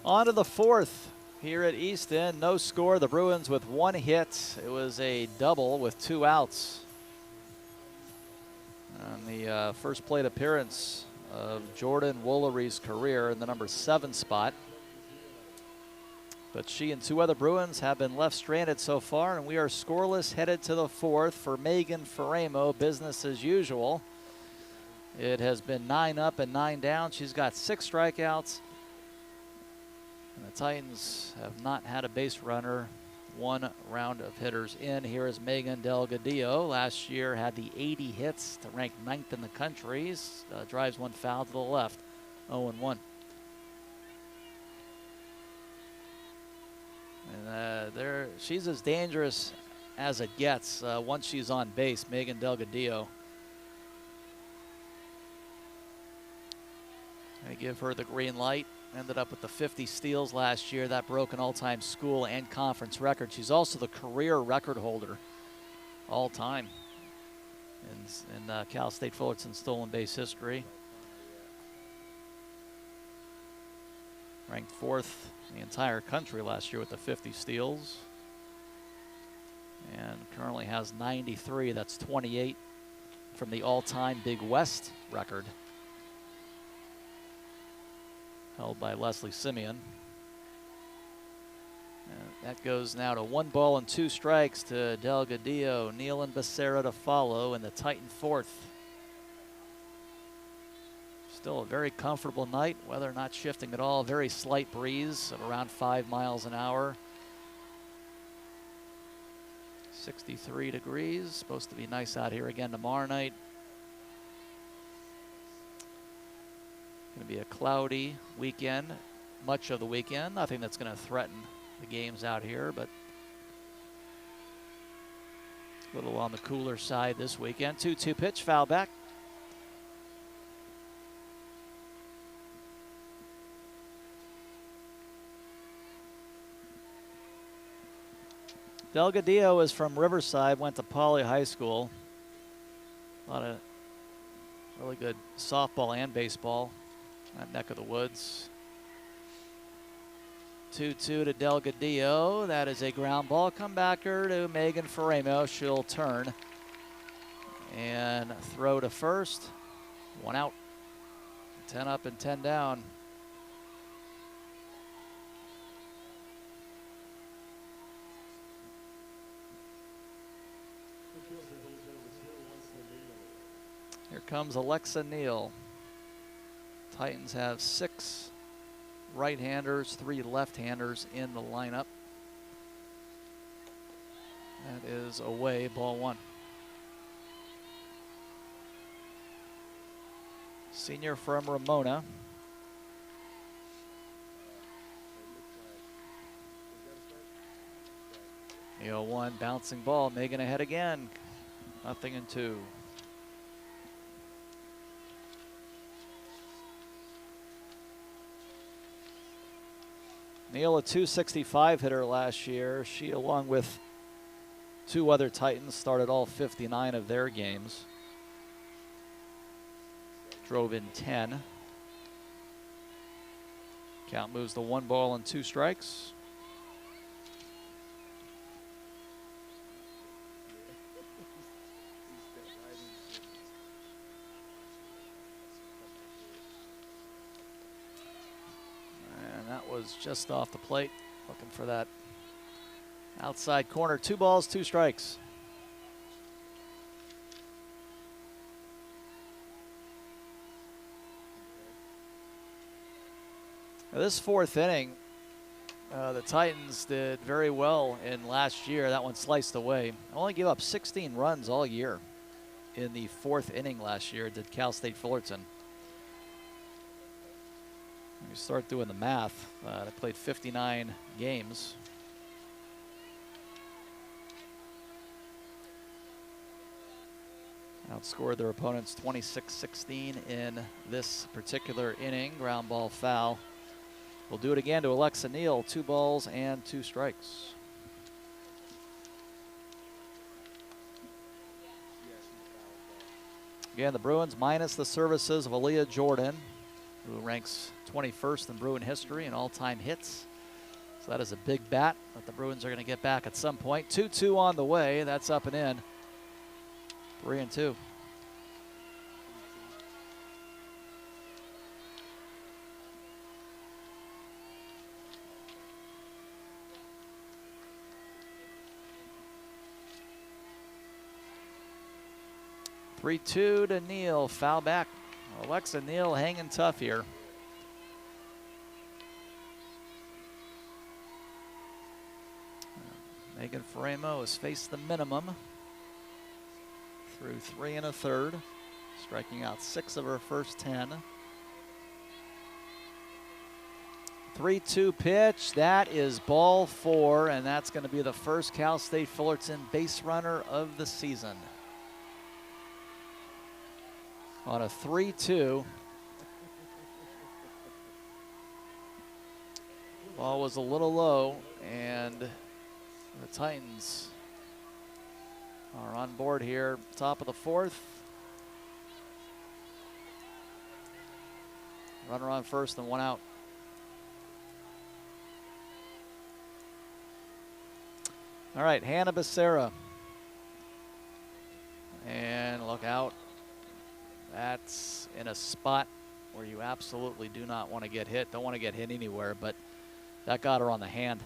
Speaker 1: On to the 4th here at Easton. No score. The Bruins with 1 hit. It was a double with 2 outs. On the first plate appearance of Jordan Woolery's career in the number 7 spot. But she and 2 other Bruins have been left stranded so far, and we are scoreless headed to the 4th for Megan Faraimo. Business as usual. It has been 9 up and 9 down. She's got 6 strikeouts. And the Titans have not had a base runner. 1 round of hitters in. Here is Megan Delgadillo. Last year had the 80 hits to rank 9th in the country. Drives 1 foul to the left. 0-1. And she's as dangerous as it gets once she's on base, Megan Delgadillo. I give her the green light. Ended up with the 50 steals last year. That broke an all-time school and conference record. She's also the career record holder all time in Cal State Fullerton stolen base history. Ranked 4th in the entire country last year with the 50 steals. And currently has 93. That's 28 from the all-time Big West record, held by Leslie Simeon. And that goes now to 1 ball and 2 strikes to Delgadillo. Neal and Becerra to follow in the Titan 4th. Still a very comfortable night. Weather not shifting at all. Very slight breeze of around 5 miles an hour. 63 degrees. Supposed to be nice out here again tomorrow night. Going to be a cloudy weekend, much of the weekend. Nothing that's going to threaten the games out here, but a little on the cooler side this weekend. 2-2 pitch, foul back. Delgadillo is from Riverside, went to Poly High School. A lot of really good softball and baseball. That neck of the woods. 2-2 to Delgadillo. That is a ground ball. Comebacker to Megan Faraimo. She'll turn and throw to first. 1 out. 10 up and 10 down. Here comes Alexa Neal. Titans have 6 right-handers, 3 left-handers in the lineup. That is away, ball 1. senior from Ramona. The 0-1 bouncing ball. Megan ahead again. 0-2. Neal, a .265 hitter last year. She, along with 2 other Titans, started all 59 of their games. Drove in 10. Count moves to 1 ball and 2 strikes. Just off the plate, looking for that outside corner. 2 balls, 2 strikes. Now this 4th inning, the Titans did very well in last year. That one sliced away. Only gave up 16 runs all year in the 4th inning last year, did Cal State Fullerton. You start doing the math. They played 59 games. Outscored their opponents 26-16 in this particular inning. Ground ball foul. We'll do it again to Alexa Neal. 2 balls and 2 strikes. Again, the Bruins minus the services of Aaliyah Jordan, who ranks 21st in Bruin history in all-time hits. So that is a big bat that the Bruins are going to get back at some point. 2-2 on the way. That's up and in. 3-2. Three-two to Neal. Foul back. Alexa Neal hanging tough here. Megan Faraimo has faced the minimum through 3 1/3, striking out 6 of her first 10. 3-2 pitch. That is ball 4, and that's going to be the first Cal State Fullerton base runner of the season. On a 3-2. Ball was a little low, and the Titans are on board here. Top of the 4th. Runner on first and 1 out. All right, Hannah Becerra. And look out. That's in a spot where you absolutely do not want to get hit. Don't want to get hit anywhere, but that got her on the hand.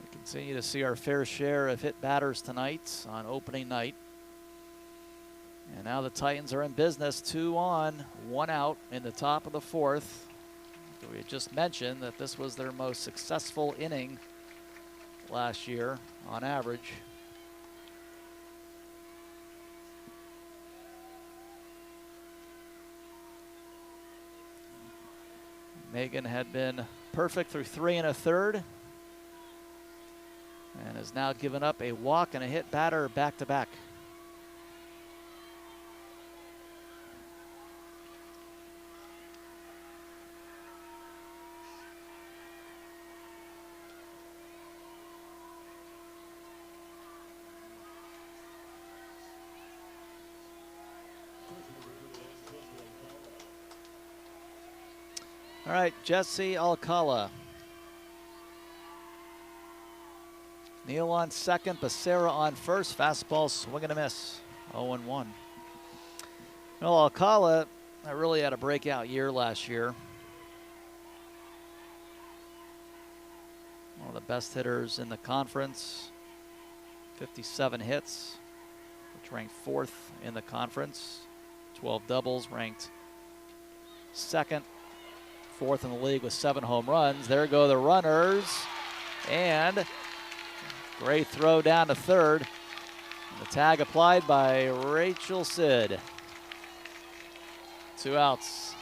Speaker 1: We continue to see our fair share of hit batters tonight on opening night. And now the Titans are in business. 2 on, 1 out in the top of the 4th. We had just mentioned that this was their most successful inning last year on average. Megan had been perfect through 3 1/3 and has now given up a walk and a hit batter back-to-back. All right, Jesse Alcala. Neal on second, Becerra on first. Fastball swing and a miss. 0-1. Well, Alcala really had a breakout year last year. One of the best hitters in the conference. 57 hits, which ranked 4th in the conference. 12 doubles, ranked 2nd. 4th in the league with 7 home runs. There go the runners. And great throw down to 3rd. The tag applied by Rachel Sid. 2 outs.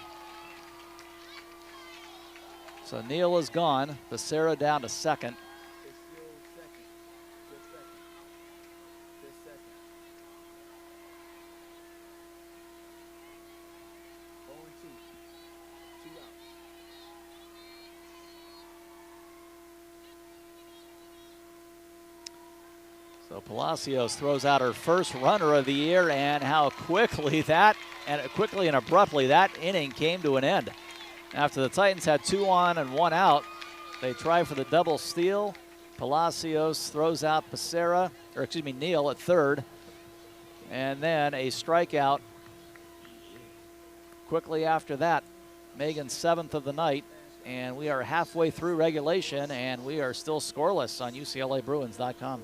Speaker 1: So Neal is gone. Becerra down to second. So Palacios throws out her first runner of the year, and how quickly and abruptly that inning came to an end. After the Titans had 2 on and 1 out, they try for the double steal. Palacios throws out Neal at third, and then a strikeout quickly after that. Megan's 7th of the night, and we are halfway through regulation, and we are still scoreless on UCLABruins.com.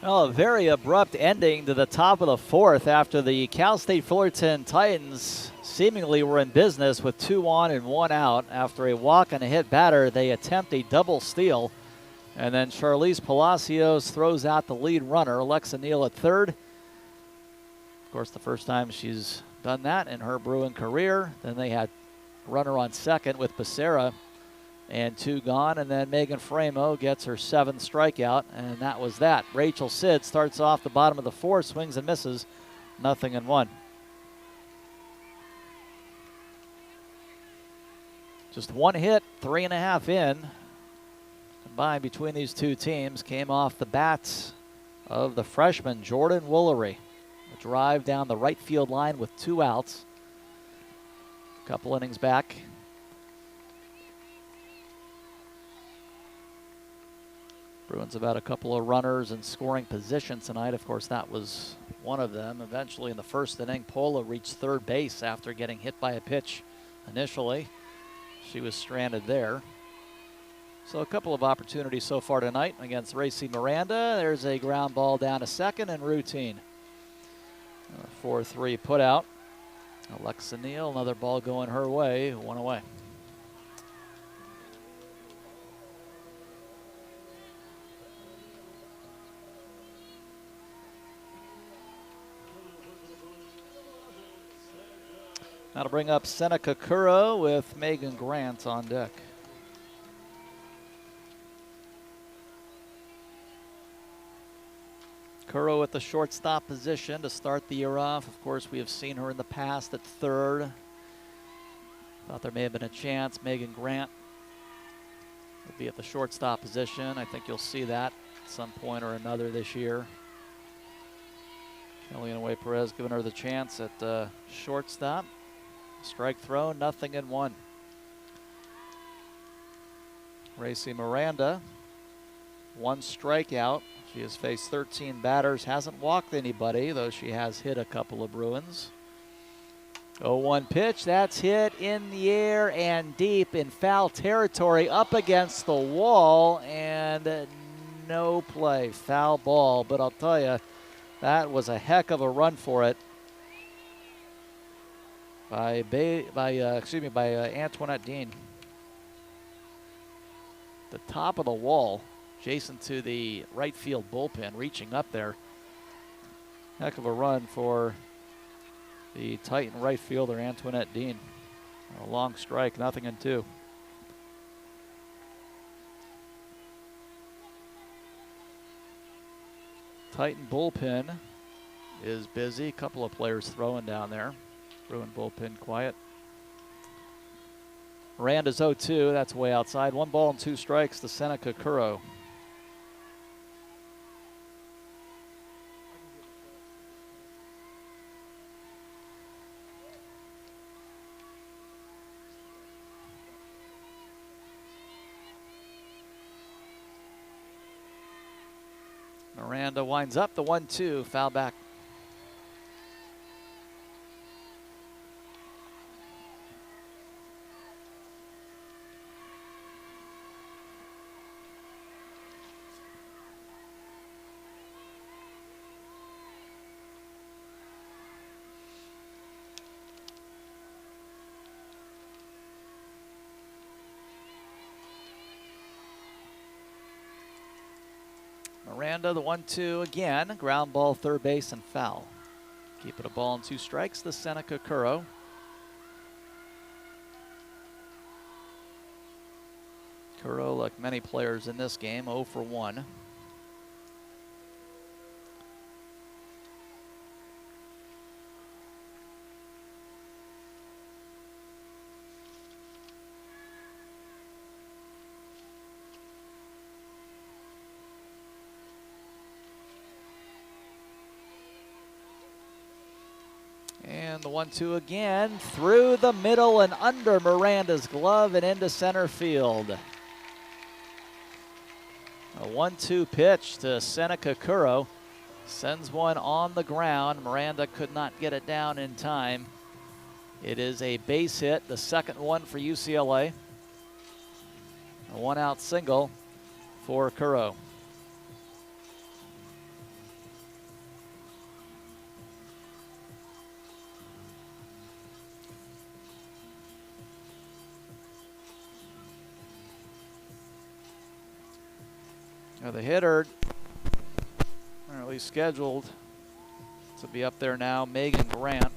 Speaker 1: Well, a very abrupt ending to the top of the 4th after the Cal State Fullerton Titans seemingly were in business with 2 on and 1 out. After a walk and a hit batter, they attempt a double steal. And then Charlize Palacios throws out the lead runner, Alexa Neal at third. Of course, the first time she's done that in her Bruin career. Then they had runner on second with Becerra and 2 gone, and then Megan Faraimo gets her 7th strikeout, and that was that. Rachel Sid starts off the bottom of the 4th, swings and misses, 0-1. Just 1 hit, 3.5 in. Combined between these 2 teams came off the bats of the freshman Jordan Woolery. A drive down the right field line with 2 outs. A couple innings back. Bruins have had a couple of runners in scoring position tonight. Of course, that was one of them. Eventually, in the first inning, Pola reached third base after getting hit by a pitch initially. She was stranded there. So a couple of opportunities so far tonight against Racy Miranda. There's a ground ball down to second and routine. 4-3 put out. Alexa Neal, another ball going her way, 1 away. Now to bring up Seneca Curo with Megan Grant on deck. Curo at the shortstop position to start the year off. Of course, we have seen her in the past at third. Thought there may have been a chance Megan Grant would be at the shortstop position. I think you'll see that at some point or another this year. Kellyanne Way-Perez giving her the chance at shortstop. Strike thrown, 0-1. Racy Miranda, 1 strikeout. She has faced 13 batters, hasn't walked anybody, though she has hit a couple of Bruins. 0-1 pitch, that's hit in the air and deep in foul territory, up against the wall, and no play, foul ball. But I'll tell you, that was a heck of a run for it by Antoinette Dean. the top of the wall, adjacent to the right field bullpen, reaching up there. Heck of a run for the Titan right fielder, Antoinette Dean. A long strike, 0-2. Titan bullpen is busy. A couple of players throwing down there. Bruin bullpen quiet. Miranda's 0-2. That's way outside. 1 ball and 2 strikes to Seneca Curo. Miranda winds up the 1-2, foul back. Miranda, the 1-2 again. Ground ball, third base, and foul. Keep it a ball and 2 strikes to Seneca Curo. Curo, like many players in this game, 0 for 1. And the 1-2 again, through the middle and under Miranda's glove and into center field. A 1-2 pitch to Seneca Curo. Sends one on the ground. Miranda could not get it down in time. It is a base hit, the second one for UCLA. A 1-out single for Curo. Now the hitter, or at least scheduled to be up there now, Megan Grant.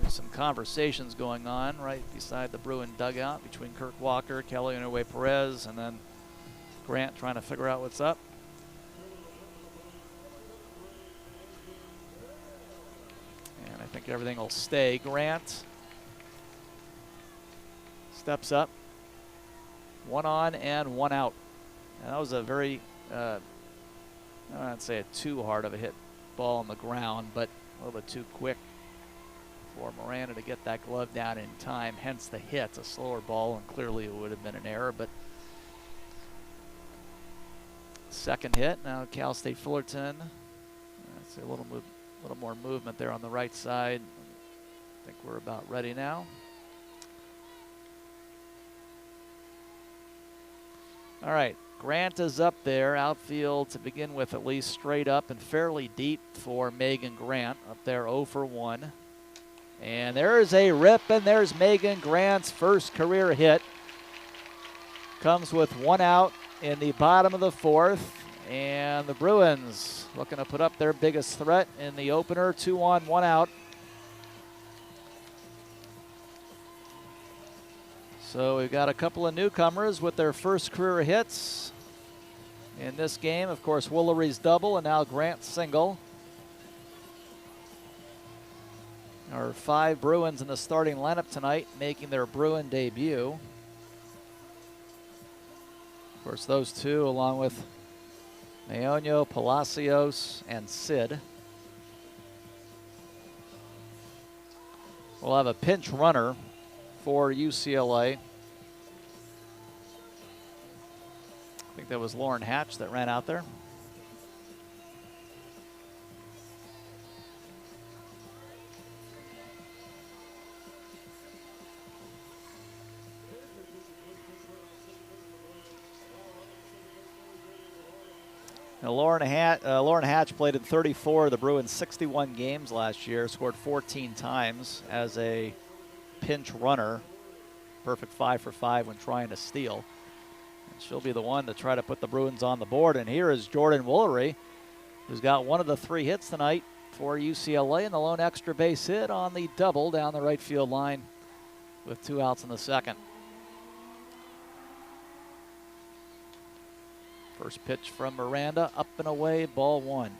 Speaker 1: There's some conversations going on right beside the Bruin dugout between Kirk Walker, Kelly Inouye Perez, and then Grant trying to figure out what's up. And I think everything will stay. Grant steps up. 1 on and 1 out. And that was a very, I don't say a too hard of a hit ball on the ground, but a little bit too quick for Miranda to get that glove down in time, hence the hit. A slower ball, and clearly it would have been an error, but second hit. Now Cal State Fullerton. That's a little more movement there on the right side. I think we're about ready now. All right. Grant is up there, outfield to begin with, at least straight up and fairly deep for Megan Grant. Up there 0 for 1. And there's a rip, and there's Megan Grant's first career hit. Comes with 1 out in the bottom of the 4th. And the Bruins looking to put up their biggest threat in the opener. 2 on, 1 out. So we've got a couple of newcomers with their first career hits in this game. Of course, Woolery's double and now Grant's single. There are 5 Bruins in the starting lineup tonight making their Bruin debut. Of course, those 2 along with Maonio, Palacios, and Sid. We'll have a pinch runner for UCLA. I think that was Lauren Hatch that ran out there. Now Lauren Hatch played in 34 of the Bruins' 61 games last year, scored 14 times as a pinch runner. Perfect 5 for 5 when trying to steal. And she'll be the one to try to put the Bruins on the board. And here is Jordan Woolery, who's got one of the 3 hits tonight for UCLA, and the lone extra base hit on the double down the right field line with 2 outs in the second. First pitch from Miranda, up and away, ball 1.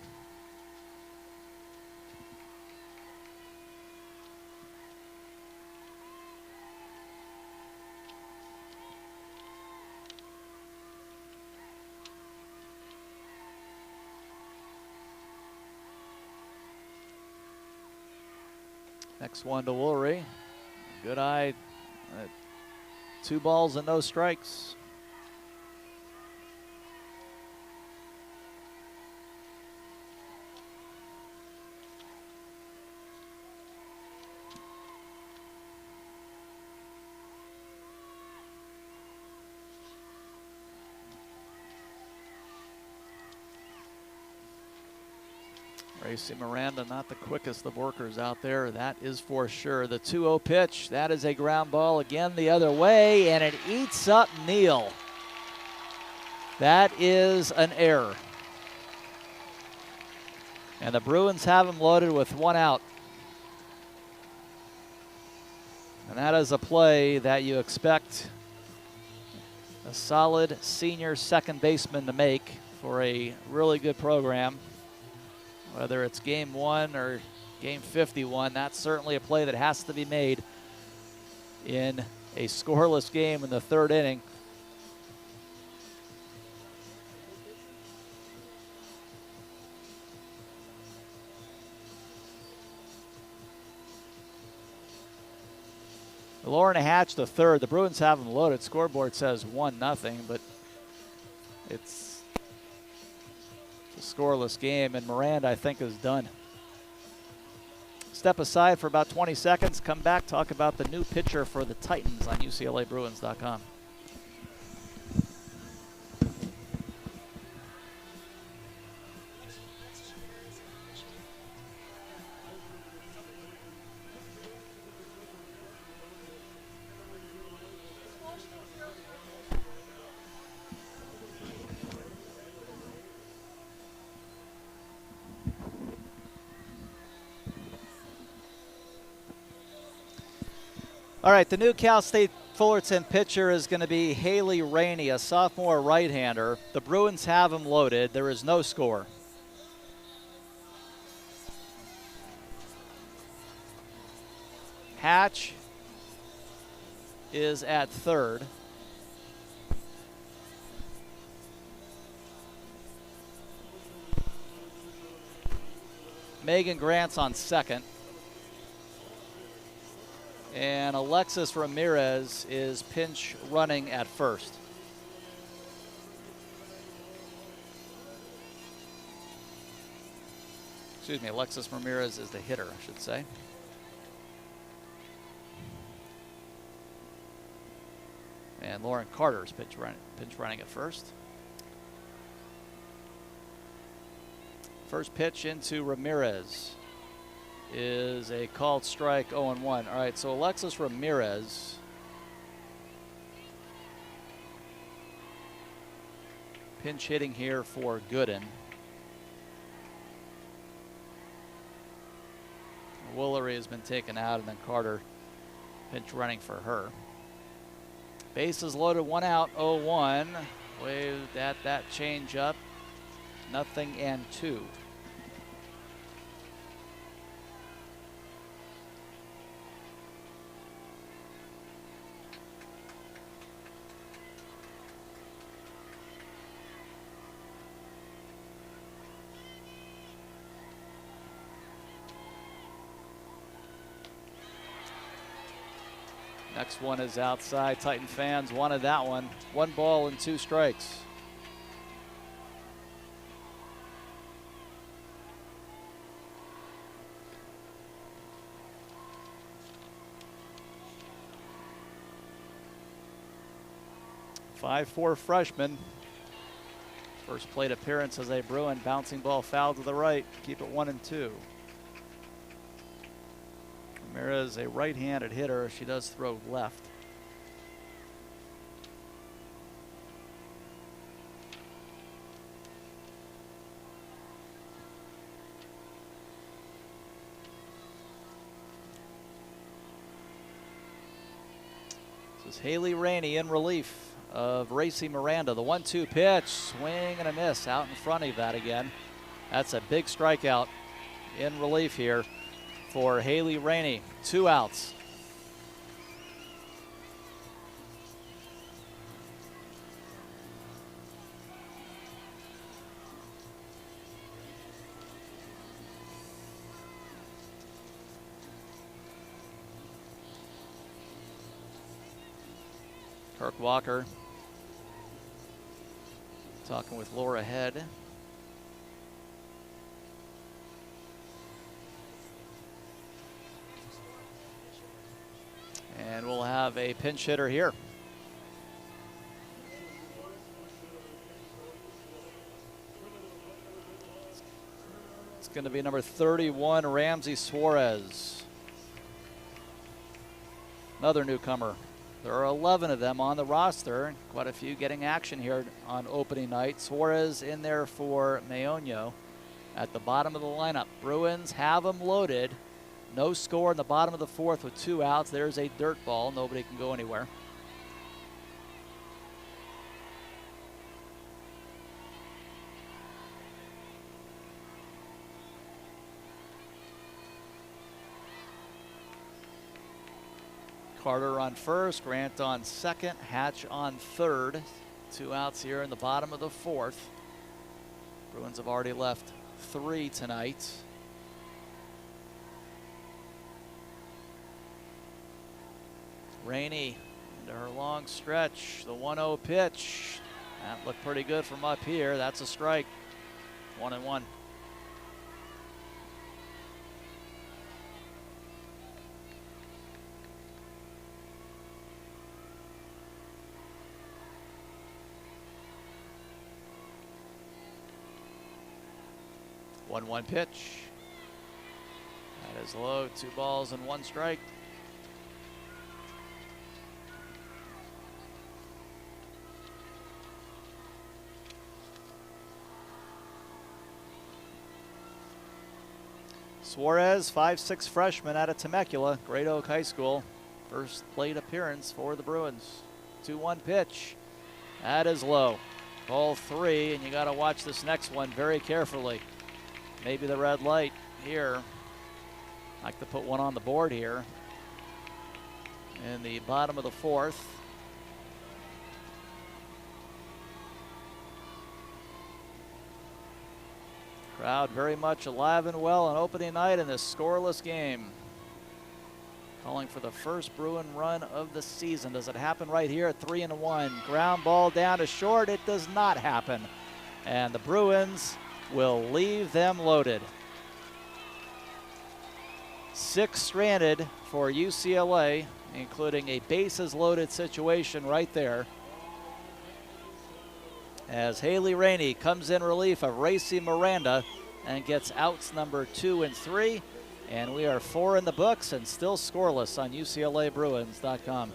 Speaker 1: Next one to Woolery. Good eye. 2 balls and no strikes. Gracie Miranda, not the quickest of workers out there, that is for sure. The 2-0 pitch, that is a ground ball again the other way, and it eats up Neal. That is an error. And the Bruins have him loaded with 1 out. And that is a play that you expect a solid senior second baseman to make for a really good program. Whether it's game 1 or game 51, that's certainly a play that has to be made in a scoreless game in the 3rd inning. Lauren Hatch the third. The Bruins have him loaded. Scoreboard says 1-0, but it's a scoreless game, and Miranda, I think, is done. Step aside for about 20 seconds. Come back, talk about the new pitcher for the Titans on UCLABruins.com. All right, the new Cal State Fullerton pitcher is going to be Haley Rainey, a sophomore right-hander. The Bruins have him loaded. There is no score. Hatch is at third. Megan Grant's on second. And Alexis Ramirez is pinch running at first. Excuse me, Alexis Ramirez is the hitter, I should say. And Lauren Carter is pinch running at first. First pitch into Ramirez is a called strike, 0-1. All right, so Alexis Ramirez pinch hitting here for Gooden. Woolery has been taken out, and then Carter pinch running for her. Bases loaded, 1 out, 0-1. Waved at that change up. 0-2. Next one is outside. Titan fans wanted that one. 1 ball and 2 strikes. .54 freshman. First plate appearance as a Bruin. Bouncing ball foul to the right. Keep it 1-2. Ramirez, a right-handed hitter. She does throw left. This is Haley Rainey in relief of Racy Miranda. The 1-2 pitch, swing and a miss out in front of that again. That's a big strikeout in relief here for Haley Rainey. 2 outs. Kirk Walker talking with Laura Head. And we'll have a pinch hitter here. It's going to be number 31, Ramsey Suarez. Another newcomer. There are 11 of them on the roster. Quite a few getting action here on opening night. Suarez in there for Maonio at the bottom of the lineup. Bruins have them loaded. No score in the bottom of the 4th with 2 outs. There's a dirt ball. Nobody can go anywhere. Carter on first, Grant on second, Hatch on third. 2 outs here in the bottom of the 4th. Bruins have already left 3 tonight. Rainey into her long stretch. The 1-0 pitch. That looked pretty good from up here. That's a strike. 1-1. One pitch. That is low. 2 balls and 1 strike. Suarez, 5'6" freshman out of Temecula, Great Oak High School. First plate appearance for the Bruins. 2-1 pitch. That is low. Ball 3, and you got to watch this next one very carefully. Maybe the red light here. I like to put one on the board here in the bottom of the 4th. Crowd very much alive and well on opening night in this scoreless game. Calling for the first Bruin run of the season. Does it happen right here at 3-1? Ground ball down to short. It does not happen. And the Bruins will leave them loaded. 6 stranded for UCLA, including a bases loaded situation right there. As Haley Rainey comes in relief of Racy Miranda and gets outs number 2 and 3. And we are 4 in the books and still scoreless on UCLABruins.com.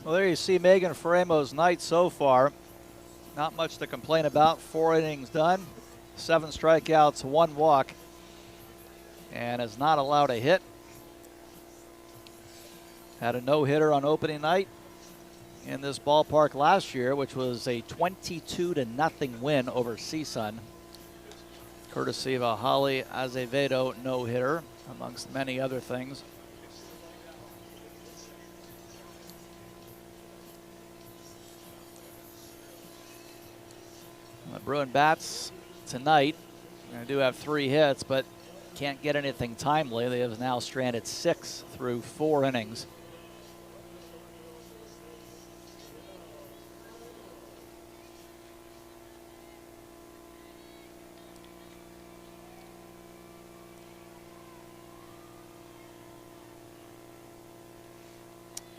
Speaker 1: Well, there you see Megan Faraimo's night so far. Not much to complain about. 4 innings done, 7 strikeouts, 1 walk, and has not allowed a hit. Had a no-hitter on opening night in this ballpark last year, which was a 22-0 win over CSUN, courtesy of a Holly Azevedo no-hitter, amongst many other things. The Bruin bats tonight, they do have 3 hits, but can't get anything timely. They have now stranded 6 through 4 innings.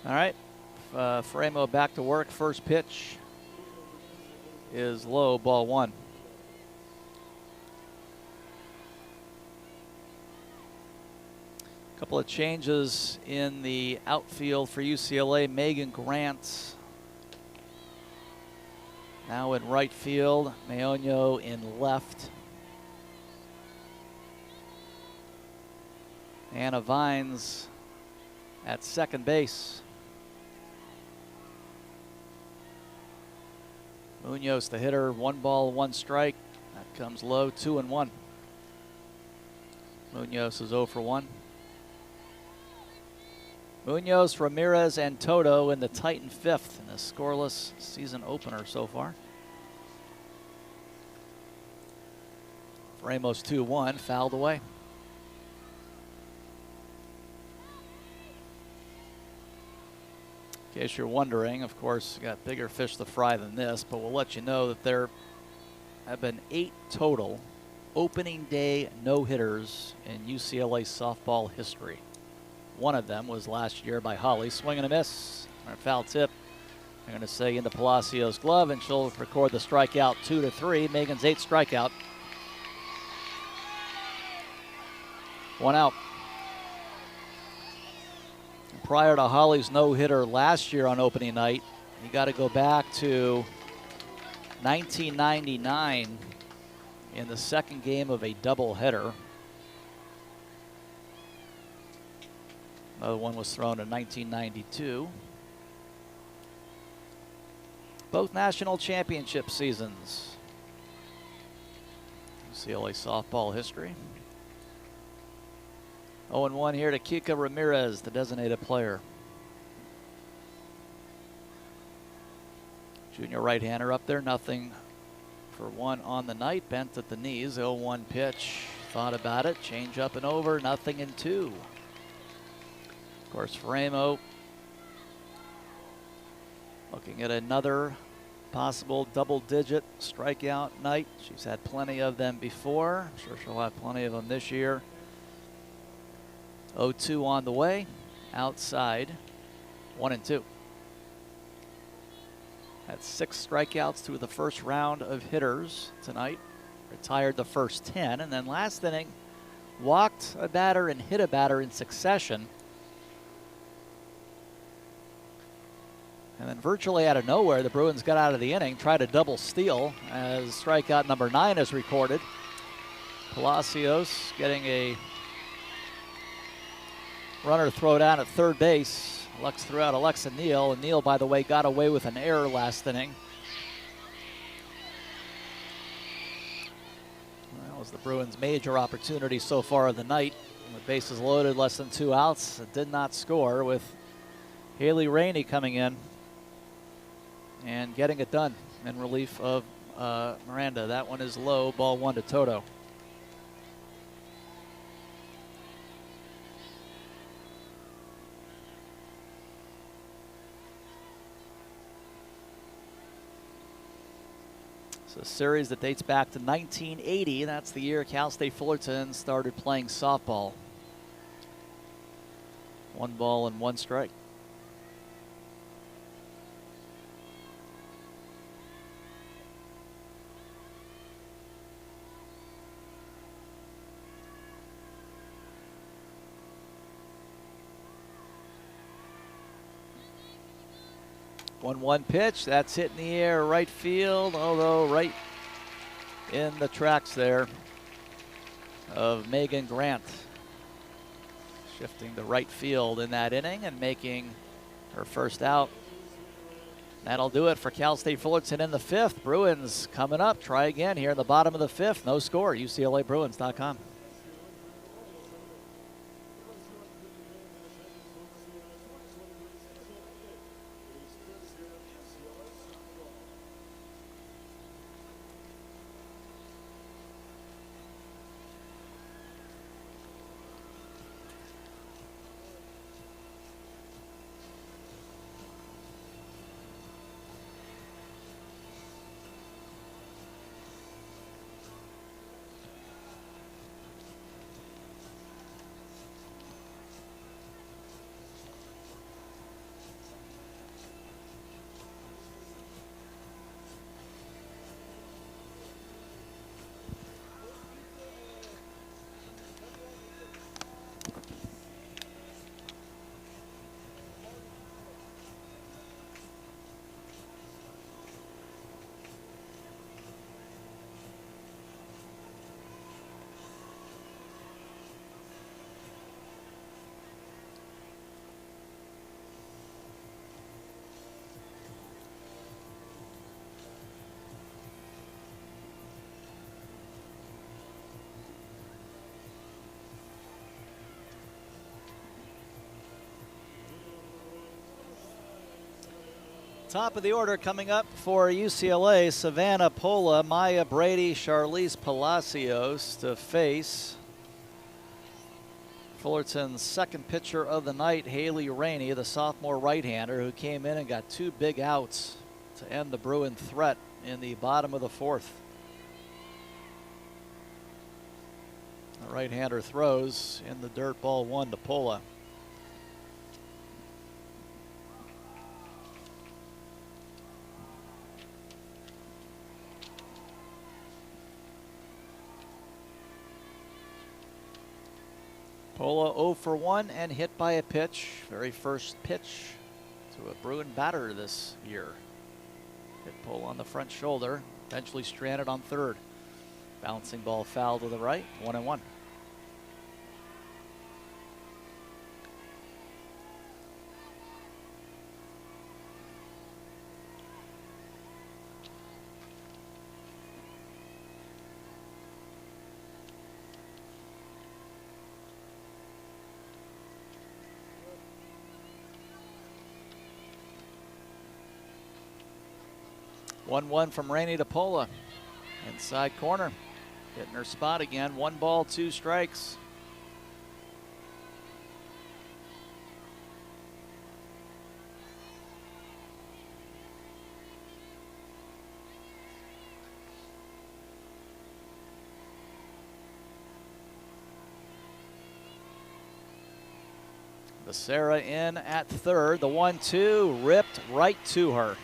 Speaker 1: All right, Faraimo back to work. First pitch is low, ball 1. Couple of changes in the outfield for UCLA. Megan Grant now in right field, Meonio in left. Anna Vines at second base. Munoz, the hitter, 1 ball, 1 strike. That comes low, 2-1. Munoz is 0 for 1. Munoz, Ramirez, and Toto in the Titan 5th in the scoreless season opener so far. Ramos 2-1, fouled away. In case you're wondering, of course, you got bigger fish to fry than this, but we'll let you know that there have been 8 total opening day no-hitters in UCLA softball history. One of them was last year by Holly. Swing and a miss. A foul tip. I'm going to say into Palacios' glove, and she'll record the strikeout 2-3. Megan's 8th strikeout. 1 out. Prior to Holly's no-hitter last year on opening night, you got to go back to 1999 in the second game of a doubleheader. Another one was thrown in 1992. Both national championship seasons. UCLA softball history. 0-1 here to Kika Ramirez, the designated player. Junior right-hander up there, nothing for 1 on the night, bent at the knees. 0-1 pitch, thought about it, change up and over, nothing in 2. Of course, Faraimo looking at another possible double-digit strikeout night. She's had plenty of them before. I'm sure she'll have plenty of them this year. 0-2 on the way, outside, 1-2. Had 6 strikeouts through the first round of hitters tonight. Retired the first 10, and then last inning, walked a batter and hit a batter in succession. And then virtually out of nowhere, the Bruins got out of the inning, tried a double steal as strikeout number 9 is recorded. Palacios getting a runner throw down at third base. Lux threw out Alexa Neal, and Neal, by the way, got away with an error last inning. That was the Bruins' major opportunity so far of the night. With bases loaded, less than 2 outs, it did not score, with Haley Rainey coming in and getting it done in relief of Miranda. That one is low, ball 1 to Toto. It's a series that dates back to 1980. That's the year Cal State Fullerton started playing softball. 1 ball and 1 strike. 1-1 pitch. That's hit in the air right field, although right in the tracks there of Megan Grant. Shifting to right field in that inning and making her first out. That'll do it for Cal State Fullerton in the 5th. Bruins coming up. Try again here in the bottom of the 5th. No score. UCLABruins.com. Top of the order coming up for UCLA, Savanna Pola, Maya Brady, Charlize Palacios to face Fullerton's second pitcher of the night, Haley Rainey, the sophomore right-hander who came in and got 2 big outs to end the Bruin threat in the bottom of the 4th. The right-hander throws in the dirt, ball 1 to Pola. Pola 0 for 1 and hit by a pitch. Very first pitch to a Bruin batter this year. Hit Pola on the front shoulder, eventually stranded on third. Bouncing ball foul to the right, 1-1. One from Rainey to Pola. Inside corner. Hitting her spot again. 1 ball, 2 strikes. Becerra in at third. The 1-2 ripped right to her.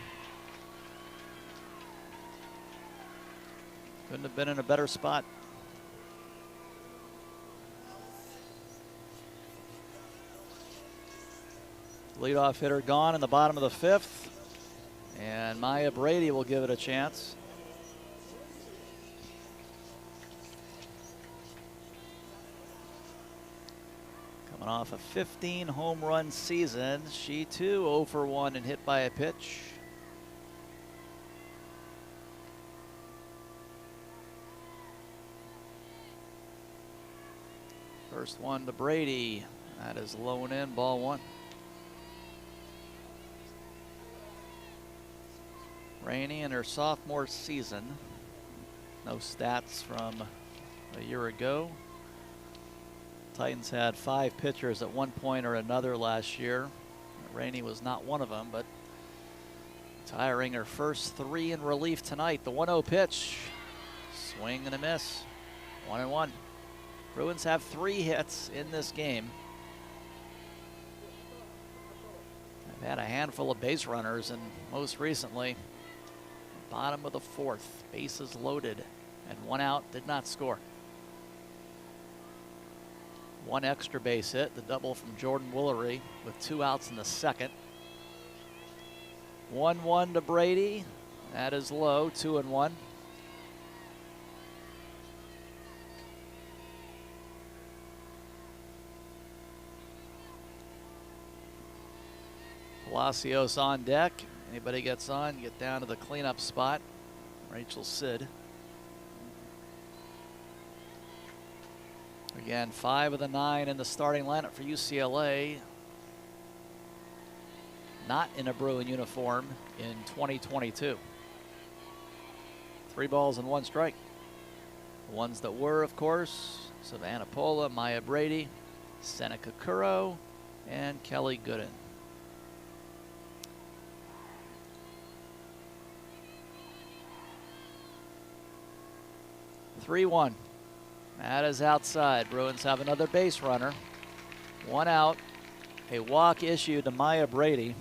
Speaker 1: Couldn't have been in a better spot. Leadoff hitter gone in the bottom of the 5th. And Maya Brady will give it a chance. Coming off a 15 home run season. She too 0 for 1 and hit by a pitch. First one to Brady. That is low and in, ball 1. Rainey in her sophomore season. No stats from a year ago. Titans had 5 pitchers at one point or another last year. Rainey was not one of them, but tiring her first 3 in relief tonight. The 1-0 pitch. Swing and a miss. 1-1. Bruins have 3 hits in this game. They've had a handful of base runners, and most recently, bottom of the 4th, bases loaded, and 1 out, did not score. 1 extra base hit, the double from Jordan Woolery with 2 outs in the 2nd. 1-1 to Brady. That is low, 2-1. Palacios on deck. Anybody gets on, get down to the cleanup spot. Rachel Sid. Again, 5 of the 9 in the starting lineup for UCLA. Not in a Bruin uniform in 2022. 3 balls and 1 strike. The ones that were, of course, Savanna Pola, Maya Brady, Seneca Curo, and Kelly Gooden. (3-1). That is outside. Bruins have another base runner. 1 out. A walk issued to Maya Brady.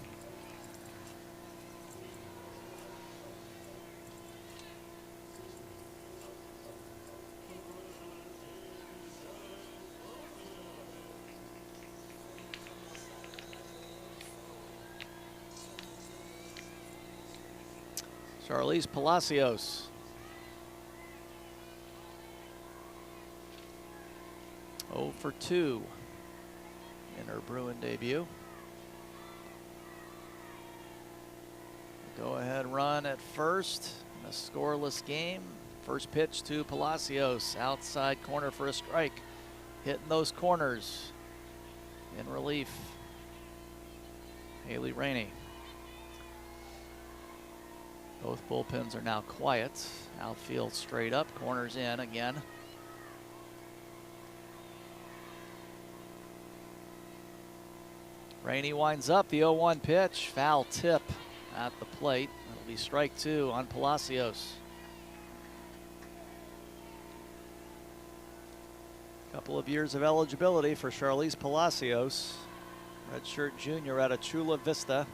Speaker 1: Charlize Palacios. Oh for 2 in her Bruin debut. Go ahead run at first in a scoreless game. First pitch to Palacios, outside corner for a strike. Hitting those corners in relief. Haley Rainey. Both bullpens are now quiet. Outfield straight up, corners in again. Rainey winds up the 0-1 pitch. Foul tip at the plate. It'll be strike 2 on Palacios. Couple of years of eligibility for Charlize Palacios. Redshirt junior out of Chula Vista.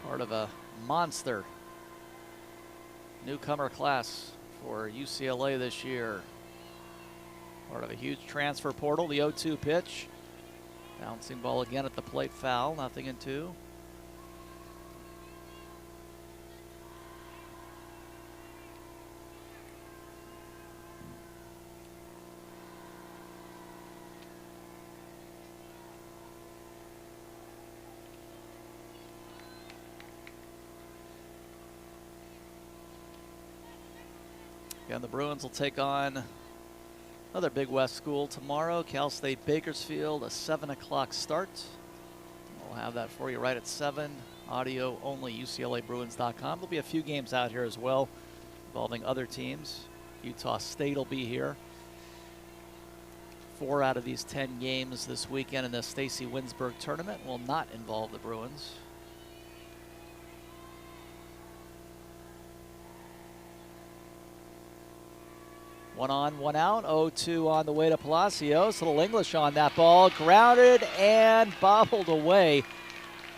Speaker 1: Part of a monster newcomer class for UCLA this year. Part of a huge transfer portal. The 0-2 pitch. Bouncing ball again at the plate, foul, 0-2. Again, the Bruins will take on another Big West school tomorrow, Cal State Bakersfield, a 7 o'clock start. We'll have that for you right at 7. Audio only, UCLABruins.com. There'll be a few games out here as well involving other teams. Utah State will be here. 4 out of these 10 games this weekend in the Stacy Winsberg tournament will not involve the Bruins. One on, one out. 0-2 on the way to Palacios. Little English on that ball. Grounded and bobbled away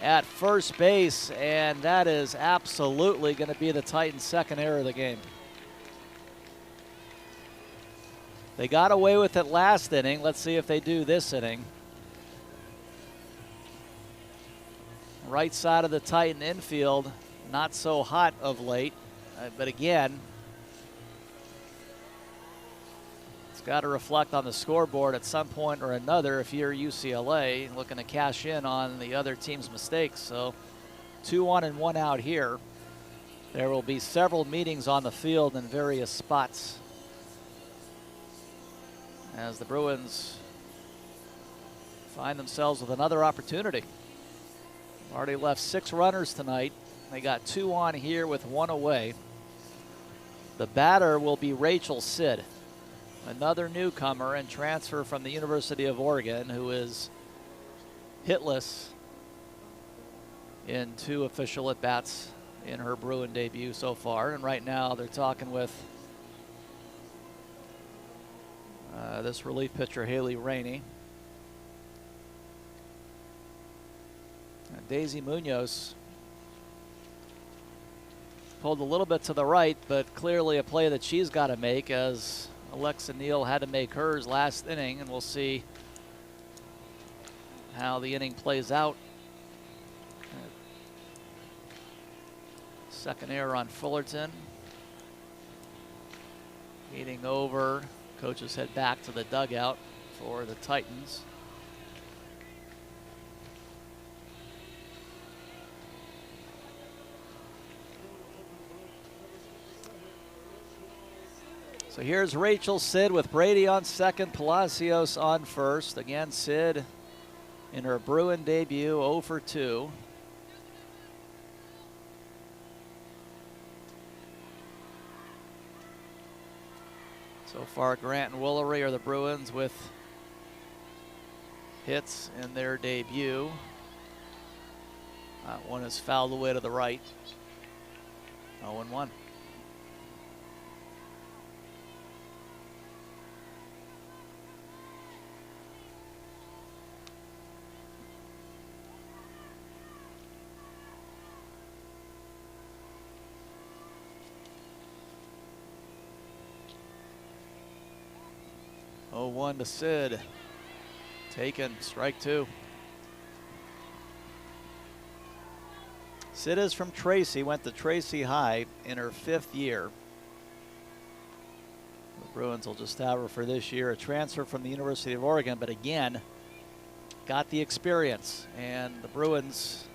Speaker 1: at first base. And that is absolutely going to be the Titans' second error of the game. They got away with it last inning. Let's see if they do this inning. Right side of the Titan infield, not so hot of late. But again, got to reflect on the scoreboard at some point or another if you're UCLA looking to cash in on the other team's mistakes. So 2 on and 1 out here. There will be several meetings on the field in various spots as the Bruins find themselves with another opportunity. Already left 6 runners tonight. They got 2 on here with 1 away. The batter will be Rachel Sid, another newcomer and transfer from the University of Oregon, who is hitless in 2 official at-bats in her Bruin debut so far. And right now they're talking with this relief pitcher, Haley Rainey. And Daisy Munoz pulled a little bit to the right, but clearly a play that she's got to make as Alexa Neal had to make hers last inning, and we'll see how the inning plays out. Second error on Fullerton. Heating over. Coaches head back to the dugout for the Titans. So here's Rachel Sid with Brady on second, Palacios on first. Again, Sid in her Bruin debut, 0 for 2. So far, Grant and Woolery are the Bruins with hits in their debut. That one is fouled away to the right. 0-1. One to Sid. Taken, strike two. Sid is from Tracy, went to Tracy High in her 5th year. The Bruins will just have her for this year, a transfer from the University of Oregon, but again, got the experience. And the Bruins,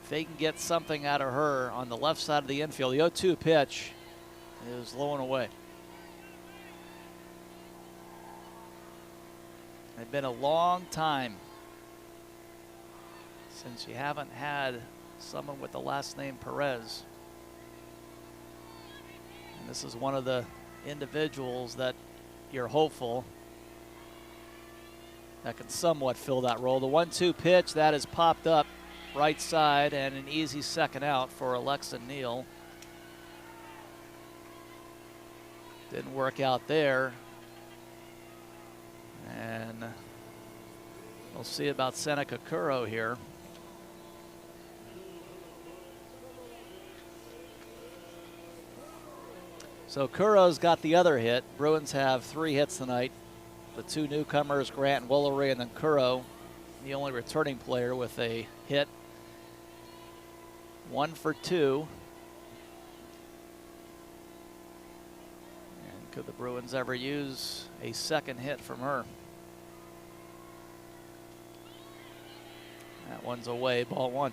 Speaker 1: if they can get something out of her on the left side of the infield, the 0-2 pitch is low and away. It's been a long time since you haven't had someone with the last name Perez. And this is one of the individuals that you're hopeful that can somewhat fill that role. The 1-2 pitch, that is popped up right side, and an easy second out for Alexa Neal. Didn't work out there. And we'll see about Seneca Curo here. So Curo's got the other hit. Bruins have 3 hits tonight. The 2 newcomers, Grant and Woolery, and then Curo, the only returning player with a hit. 1 for 2. And could the Bruins ever use a second hit from her? That one's away, ball 1.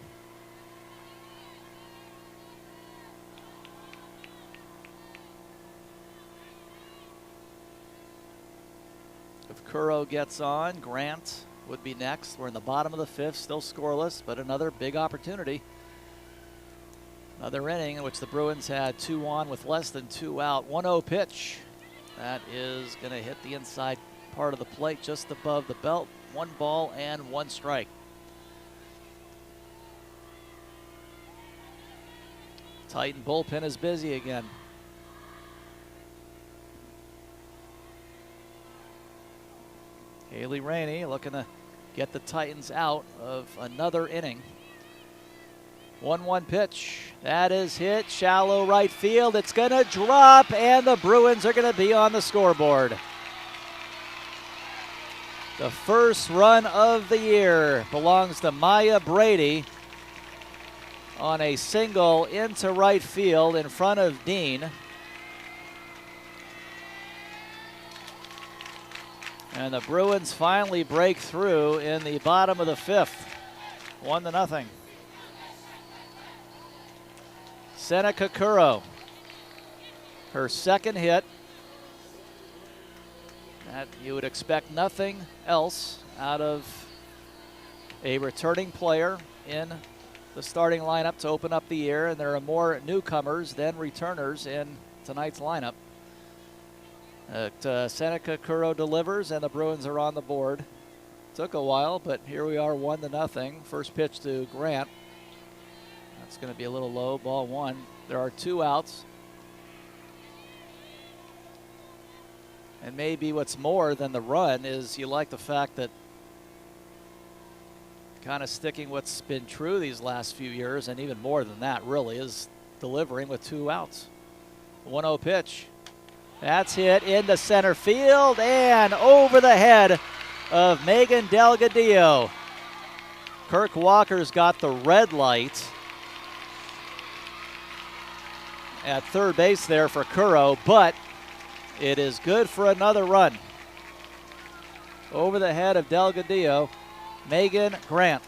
Speaker 1: If Curo gets on, Grant would be next. We're in the bottom of the 5th, still scoreless, but another big opportunity. Another inning in which the Bruins had 2 on with less than 2 out. 1-0 pitch. That is going to hit the inside part of the plate just above the belt. 1 ball and 1 strike. Titan bullpen is busy again. Haley Rainey looking to get the Titans out of another inning. 1-1 pitch. That is hit. Shallow right field. It's going to drop, and the Bruins are going to be on the scoreboard. The first run of the year belongs to Maya Brady on a single into right field in front of Dean. And the Bruins finally break through in the bottom of the 5th. 1-0. Seneca Curo, her second hit. That you would expect nothing else out of a returning player in the starting lineup to open up the year, and there are more newcomers than returners in tonight's lineup. Seneca Curo delivers, and the Bruins are on the board. Took a while, but here we are, 1-0. First pitch to Grant. That's going to be a little low, ball 1. There are 2 outs. And maybe what's more than the run is you like the fact that kind of sticking what's been true these last few years, and even more than that really, is delivering with 2 outs. 1-0 pitch. That's hit into center field and over the head of Megan Delgadillo. Kirk Walker's got the red light at third base there for Curo, but it is good for another run. Over the head of Delgadillo, Megan Grant.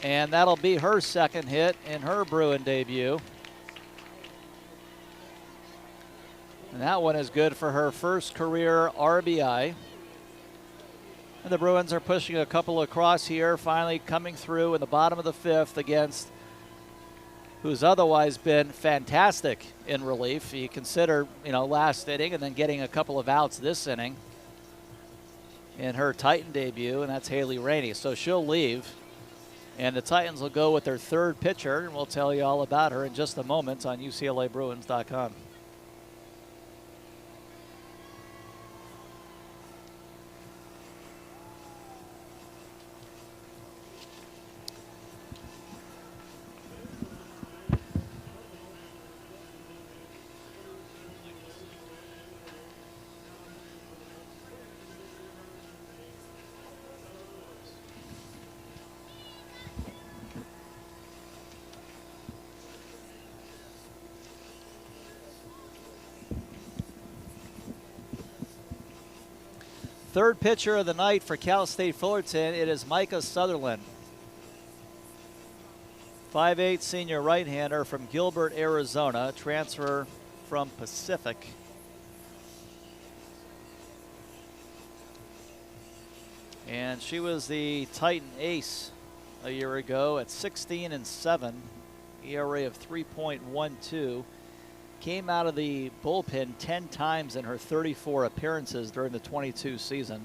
Speaker 1: And that'll be her second hit in her Bruin debut. And that one is good for her first career RBI. And the Bruins are pushing a couple across here, finally coming through in the bottom of the fifth against who's otherwise been fantastic in relief. You consider, last inning and then getting a couple of outs this inning in her Titan debut, and that's Haley Rainey. So she'll leave, and the Titans will go with their third pitcher, and we'll tell you all about her in just a moment on UCLABruins.com. Third pitcher of the night for Cal State Fullerton, it is Micah Sutherland. 5'8" senior right-hander from Gilbert, Arizona, transfer from Pacific. And she was the Titan ace a year ago at 16-7, ERA of 3.12. Came out of the bullpen 10 times in her 34 appearances during the 22 season.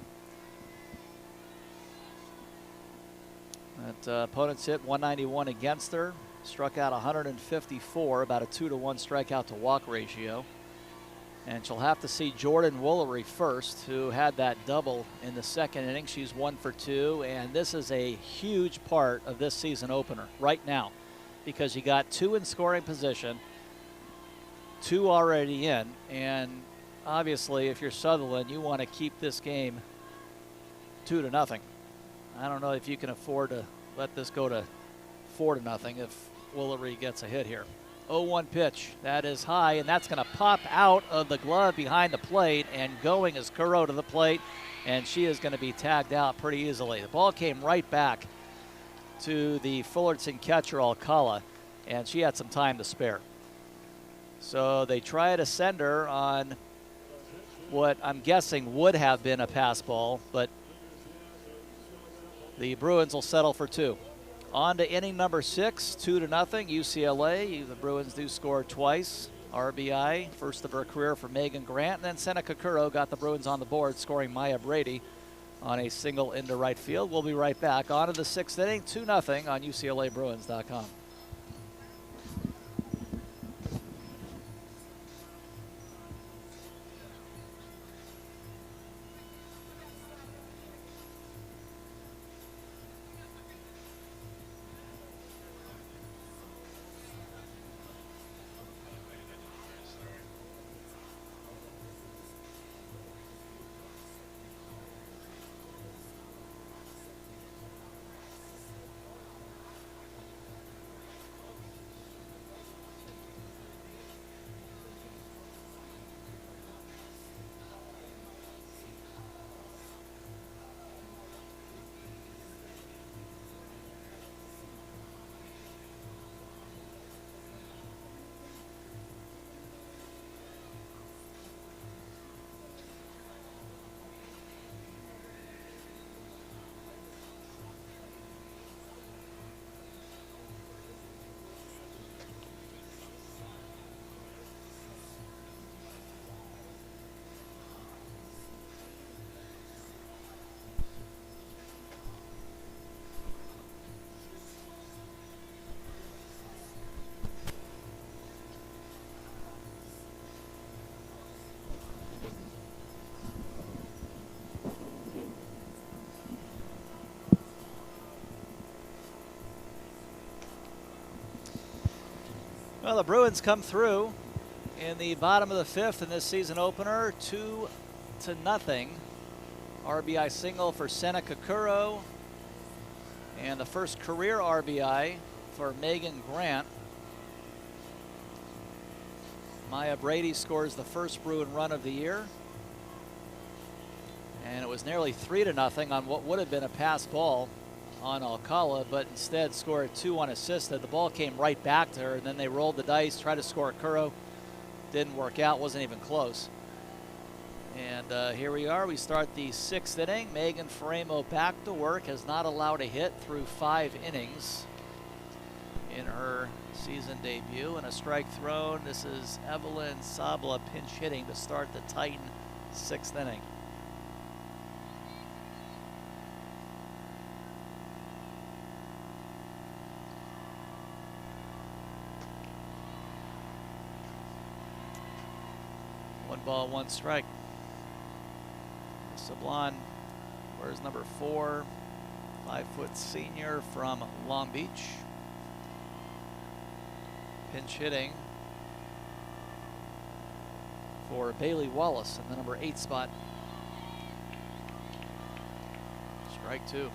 Speaker 1: Opponents hit 191 against her, struck out 154, about a 2-to-1 strikeout to walk ratio. And she'll have to see Jordan Woolery first, who had that double in the second inning. She's 1 for 2, and this is a huge part of this season opener right now because you got 2 in scoring position, 2 already in, and obviously if you're Sutherland, you want to keep this game 2-0. I don't know if you can afford to let this go to 4-0 if Woolery gets a hit here. 0-1 pitch, that is high, and that's going to pop out of the glove behind the plate, and going is Curo to the plate, and she is going to be tagged out pretty easily. The ball came right back to the Fullerton catcher Alcala, and she had some time to spare. So they try to send her on what I'm guessing would have been a pass ball, but the Bruins will settle for 2. On to inning number 6, 2-0, UCLA. The Bruins do score twice. RBI, first of her career for Megan Grant, and then Seneca Curo got the Bruins on the board, scoring Maya Brady on a single into right field. We'll be right back. On to the 6th inning, 2-0 on UCLABruins.com. Well, the Bruins come through In the bottom of the fifth in this season opener, 2-0. RBI single for Seneca Curo. And the first career RBI for Megan Grant. Maya Brady scores the first Bruin run of the year. And it was nearly 3-0 on what would have been a pass ball on Alcala, but instead scored 2 unassisted. The ball came right back to her, and then they rolled the dice, tried to score Curo. Didn't work out, wasn't even close. And here we are, we start the 6th inning. Megan Faraimo back to work, has not allowed a hit through 5 innings in her season debut. And a strike thrown. This is Evelyn Sabla pinch hitting to start the Titan 6th inning. One ball, one strike. Sablon, where's number 4, 5-foot senior from Long Beach. Pinch hitting for Bailey Wallace in the number 8 spot. Strike 2.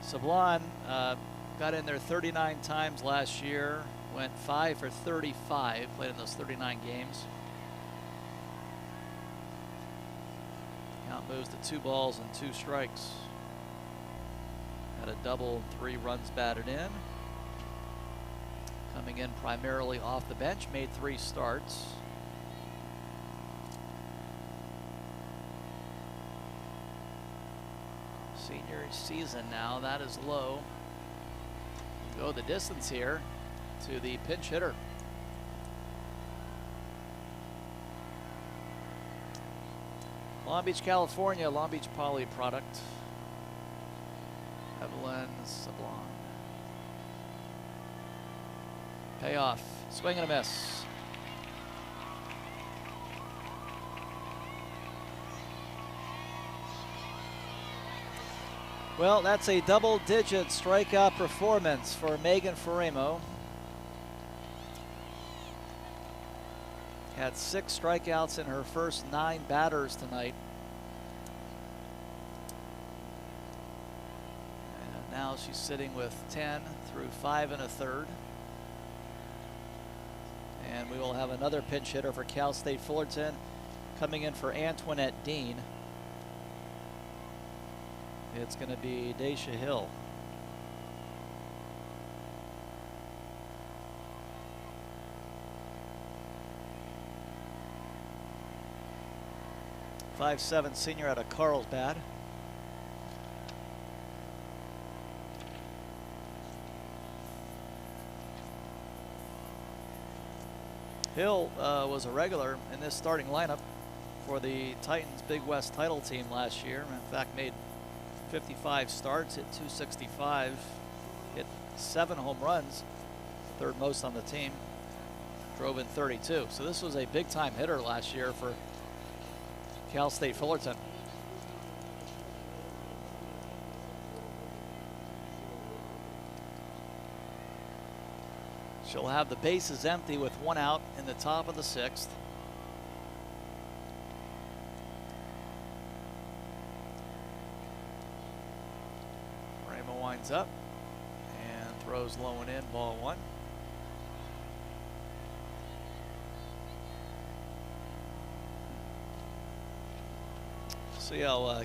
Speaker 1: Sablon got in there 39 times last year, went 5 for 35, played in those 39 games. Count moves to 2 balls and 2 strikes. Had a double, 3 runs batted in. Coming in primarily off the bench, made 3 starts. Senior season now, that is low. Go the distance here to the pinch hitter. Long Beach, California, Long Beach Poly product. Evelyn Sablon. Payoff, swing and a miss. Well, that's a double-digit strikeout performance for Megan Faraimo. Had 6 strikeouts in her first 9 batters tonight. And now she's sitting with 10 through 5 1/3. And we will have another pinch hitter for Cal State Fullerton coming in for Antoinette Dean. It's going to be Daisha Hill. .57 senior out of Carlsbad. Hill was a regular in this starting lineup for the Titans Big West title team last year. In fact, made 55 starts, hit .265, hit 7 home runs, 3rd most on the team, drove in 32. So this was a big-time hitter last year for Cal State Fullerton. She'll have the bases empty with 1 out in the top of the 6th. Winds up and throws low and in, ball 1. See how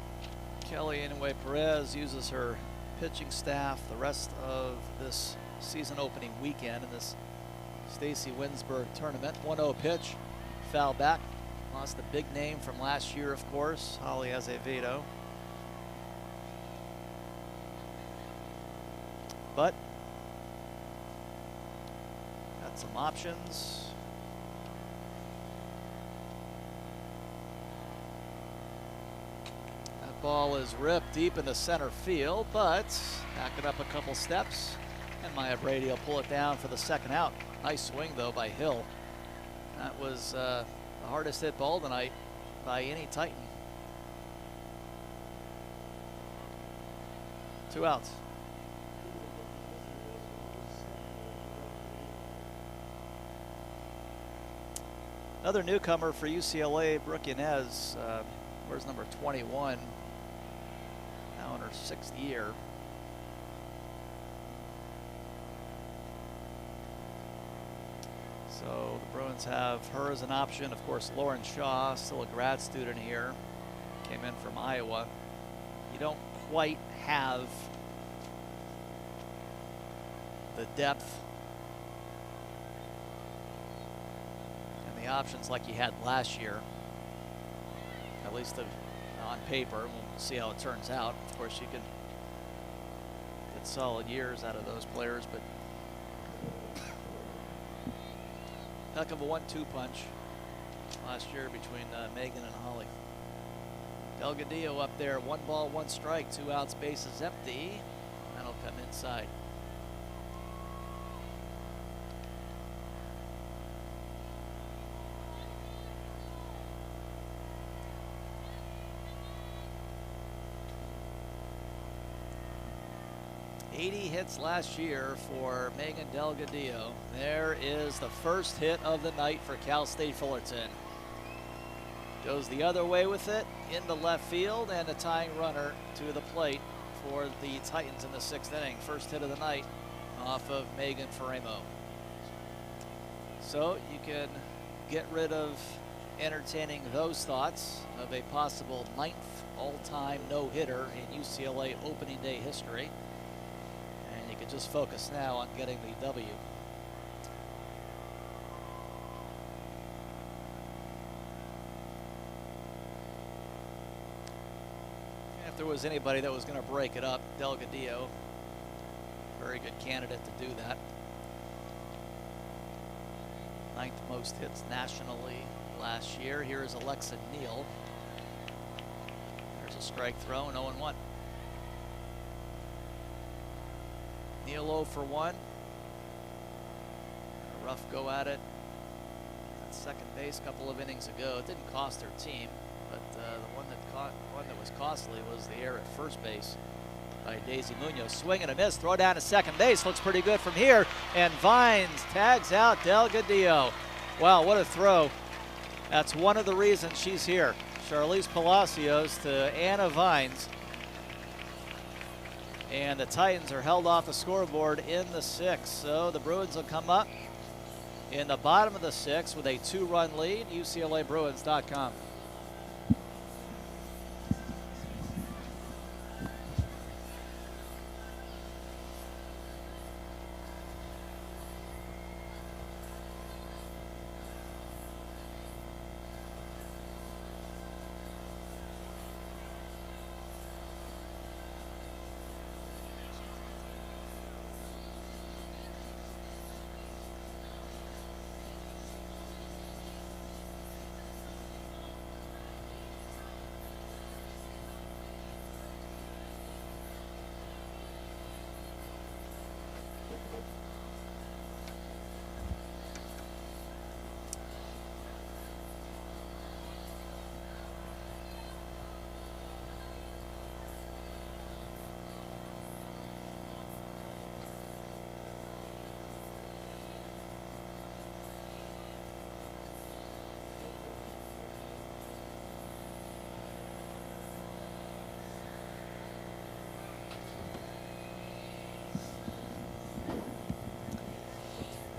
Speaker 1: Kelly Inouye Perez uses her pitching staff the rest of this season opening weekend in this Stacy Winsberg tournament. 1-0 pitch, foul back. Lost the big name from last year, of course, Holly Azevedo. But got some options. That ball is ripped deep in the center field, but backing up a couple steps, and Maya Brady will pull it down for the 2nd out. Nice swing though by Hill. That was the hardest hit ball tonight by any Titan. 2 outs. Another newcomer for UCLA, Brooke Yanez. Where's number 21? Now in her 6th year. So the Bruins have her as an option. Of course, Lauren Shaw, still a grad student here, came in from Iowa. You don't quite have the depth and the options like you had last year, at least on paper. We'll see how it turns out. Of course, you can get solid years out of those players, but heck of a 1-2 punch last year between Megan and Holly. Delgadillo up there, 1 ball, 1 strike, 2 outs, bases empty. That'll come inside. .80 hits last year for Megan Delgadillo. There is the first hit of the night for Cal State Fullerton. Goes the other way with it into left field, and a tying runner to the plate for the Titans in the 6th inning. First hit of the night off of Megan Faraimo. So you can get rid of entertaining those thoughts of a possible 9th all-time no-hitter in UCLA opening day history. And you can just focus now on getting the W. If there was anybody that was going to break it up, Delgadillo, very good candidate to do that. 9th most hits nationally last year. Here is Alexa Neal. There's a strike throw, 0-1. Neal 0 for 1. A rough go at it at second base a couple of innings ago. It didn't cost their team, but the one that was costly was the error at first base by Daisy Munoz. Swing and a miss, throw down to second base. Looks pretty good from here, and Vines tags out Delgadillo. Wow, what a throw. That's one of the reasons she's here. Charlize Palacios to Anna Vines. And the Titans are held off the scoreboard in the 6th. So the Bruins will come up in the bottom of the 6th with a 2-run lead. UCLABruins.com.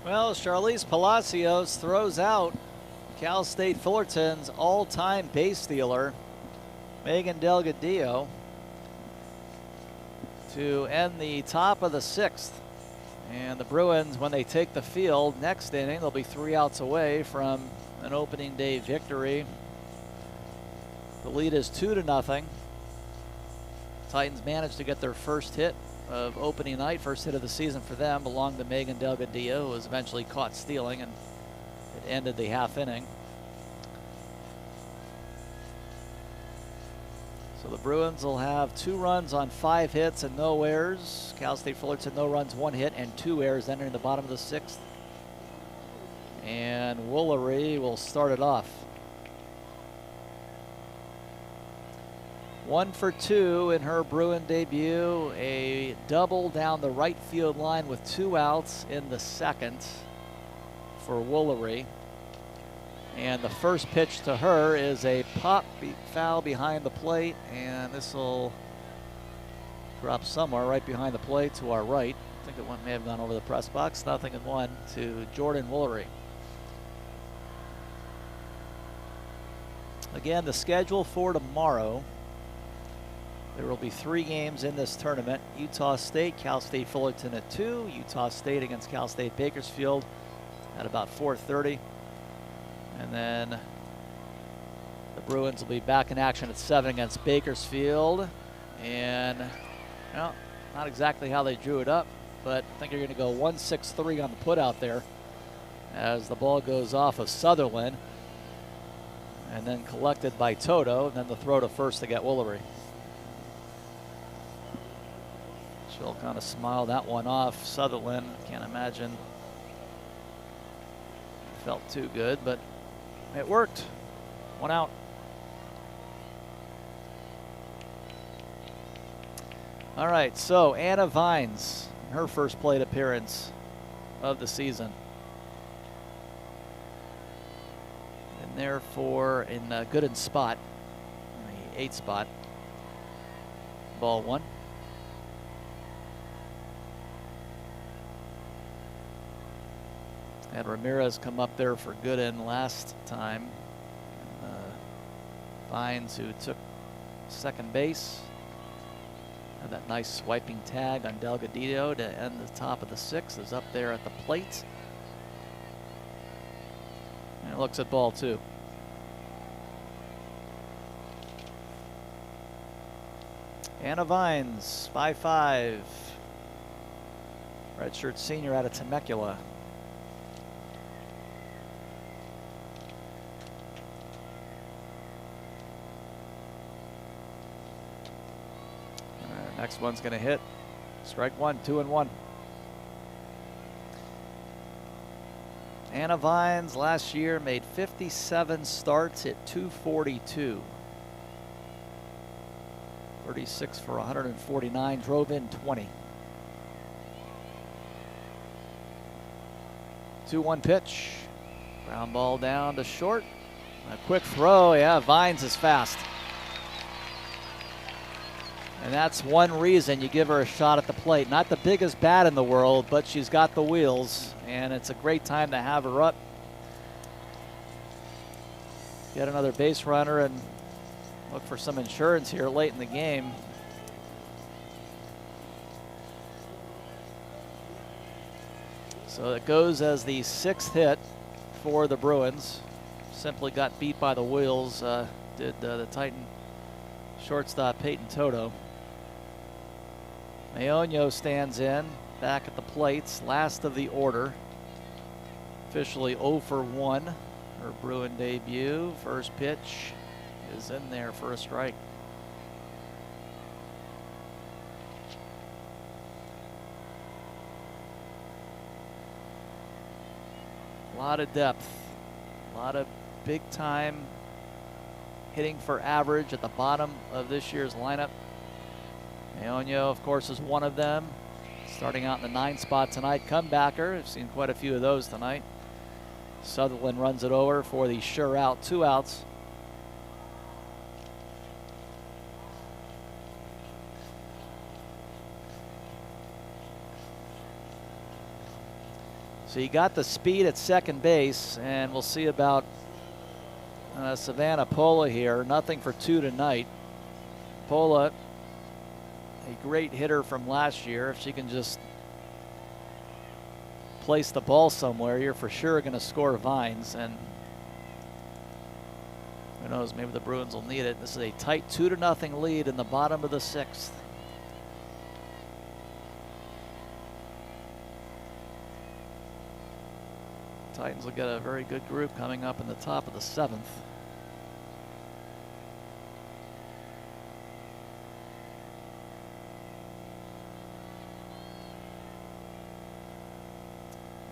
Speaker 1: Well, Charlize Palacios throws out Cal State Fullerton's all-time base stealer, Megan Delgadillo, to end the top of the 6th. And the Bruins, when they take the field next inning, they'll be 3 outs away from an opening day victory. The lead is 2-0. Titans managed to get their first hit of opening night, first hit of the season for them, belonged to Megan Delgadillo, who was eventually caught stealing, and it ended the half inning. So the Bruins will have 2 runs on 5 hits and no errors. Cal State Fullerton, no runs, 1 hit, and 2 errors entering the bottom of the 6th. And Woolery will start it off. 1 for 2 in her Bruin debut. A double down the right field line with 2 outs in the second for Woolery. And the first pitch to her is a pop foul behind the plate, and this will drop somewhere right behind the plate to our right. I think it may have gone over the press box. 0-1 to Jordan Woolery. Again, the schedule for tomorrow. There will be 3 games in this tournament. Utah State, Cal State Fullerton at 2. Utah State against Cal State Bakersfield at about 4:30. And then the Bruins will be back in action at 7 against Bakersfield. And, well, not exactly how they drew it up, but I think you're going to go 1-6-3 on the put out there as the ball goes off of Sutherland and then collected by Toto, and then the throw to first to get Woolery. She'll kind of smile that one off. Sutherland, can't imagine felt too good, but it worked. 1 out. All right, so Anna Vines, her first plate appearance of the season. And therefore in good in spot, in the 8th spot. Ball 1. Had Ramirez come up there for Gooden last time. Vines, who took second base, had that nice swiping tag on Delgadillo to end the top of the 6th, is up there at the plate. And it looks at ball 2. Anna Vines, 5'5", redshirt senior out of Temecula. Next one's going to hit. Strike 1, 2-1. Anna Vines last year made 57 starts, hit .242. 36 for 149, drove in 20. 2-1 pitch. Ground ball down to short. A quick throw. Yeah, Vines is fast. And that's one reason you give her a shot at the plate. Not the biggest bat in the world, but she's got the wheels, and it's a great time to have her up. Get another base runner and look for some insurance here late in the game. So it goes as the 6th hit for the Bruins. Simply got beat by the wheels, did the Titan shortstop Peyton Toto. Mayoño stands in, back at the plates, last of the order. Officially 0 for 1, her Bruin debut. First pitch is in there for a strike. A lot of depth, a lot of big time hitting for average at the bottom of this year's lineup. Mayoño, of course, is one of them. Starting out in the 9th spot tonight. Comebacker, I've seen quite a few of those tonight. Sutherland runs it over for the sure out, 2 outs. So you got the speed at second base, and we'll see about Savanna Pola here. Nothing for 2 tonight. Pola, a great hitter from last year. If she can just place the ball somewhere, you're for sure going to score Vines. And who knows, maybe the Bruins will need it. This is a tight 2-0 lead in the bottom of the 6th. Titans will get a very good group coming up in the top of the 7th.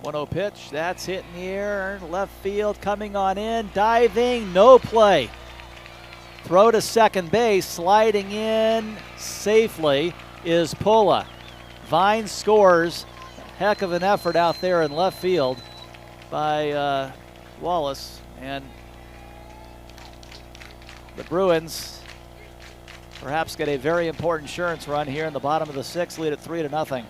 Speaker 1: .1-0 pitch, that's hit in the air, left field, coming on in, diving, no play. Throw to second base, sliding in safely is Pola. Vine scores. Heck of an effort out there in left field by Wallace. And the Bruins perhaps get a very important insurance run here in the bottom of the sixth, lead at 3-0.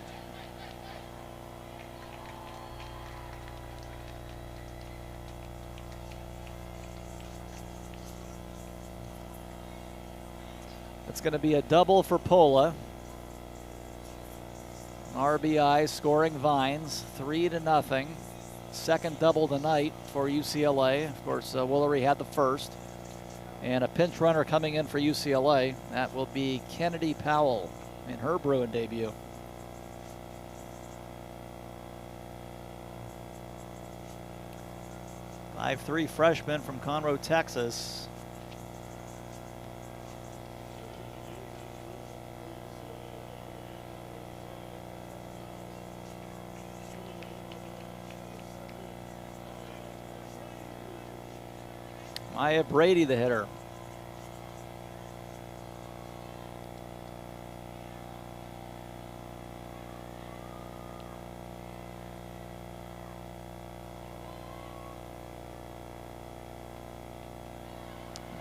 Speaker 1: It's going to be a double for Pola. RBI scoring Vines, 3-0. Second double tonight for UCLA. Of course, Woolery had the first. And a pinch runner coming in for UCLA. That will be Kennedy Powell in her Bruin debut. .53 freshman from Conroe, Texas. Maya Brady, the hitter.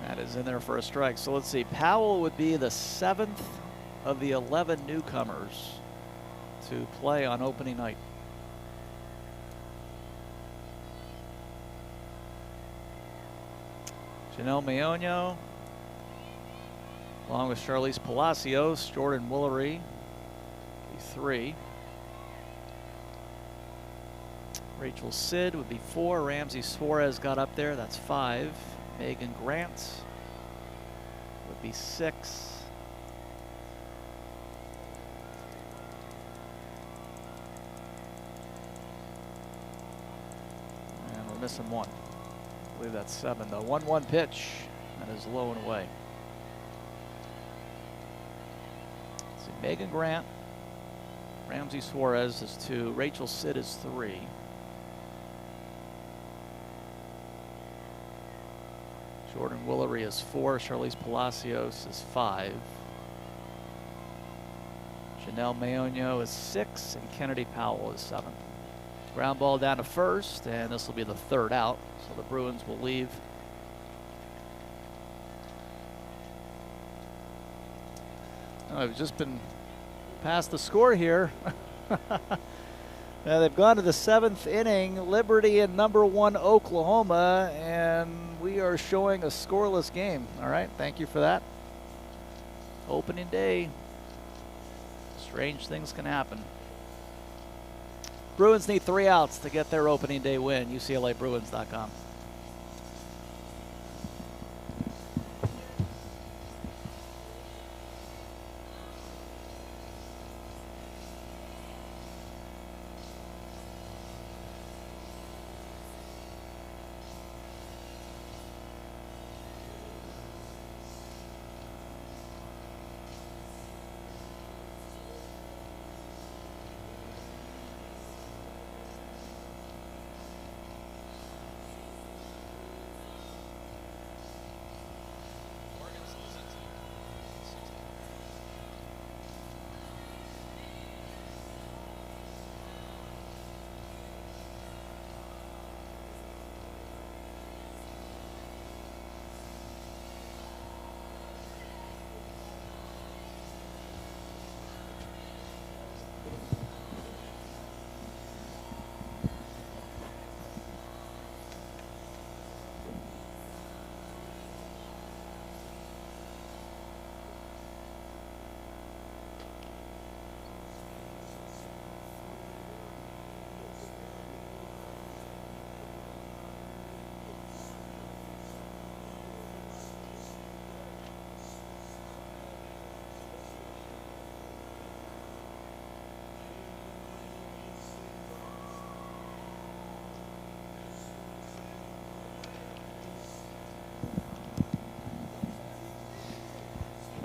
Speaker 1: That is in there for a strike. So let's see. Powell would be the 7th of the 11 newcomers to play on opening night. Janelle Mayoño, along with Charlize Palacios, Jordan Woolery, 3. Rachel Sid would be 4. Ramsey Suarez got up there, that's 5. Megan Grant would be 6. And we're missing 1. I believe that's 7 though. 1-1 pitch. That is low and away. Let's see, Megan Grant. Ramsey Suarez is 2. Rachel Sid is 3. Jordan Woolery is 4. Charlize Palacios is 5. Janelle Mayoño is 6. And Kennedy Powell is 7. Ground ball down to first, and this will be the 3rd out. So the Bruins will leave. Oh, I've just been past the score here. Now they've gone to the 7th inning, Liberty in number 1 Oklahoma, and we are showing a scoreless game. All right, thank you for that. Opening day. Strange things can happen. Bruins need 3 outs to get their opening day win. UCLABruins.com.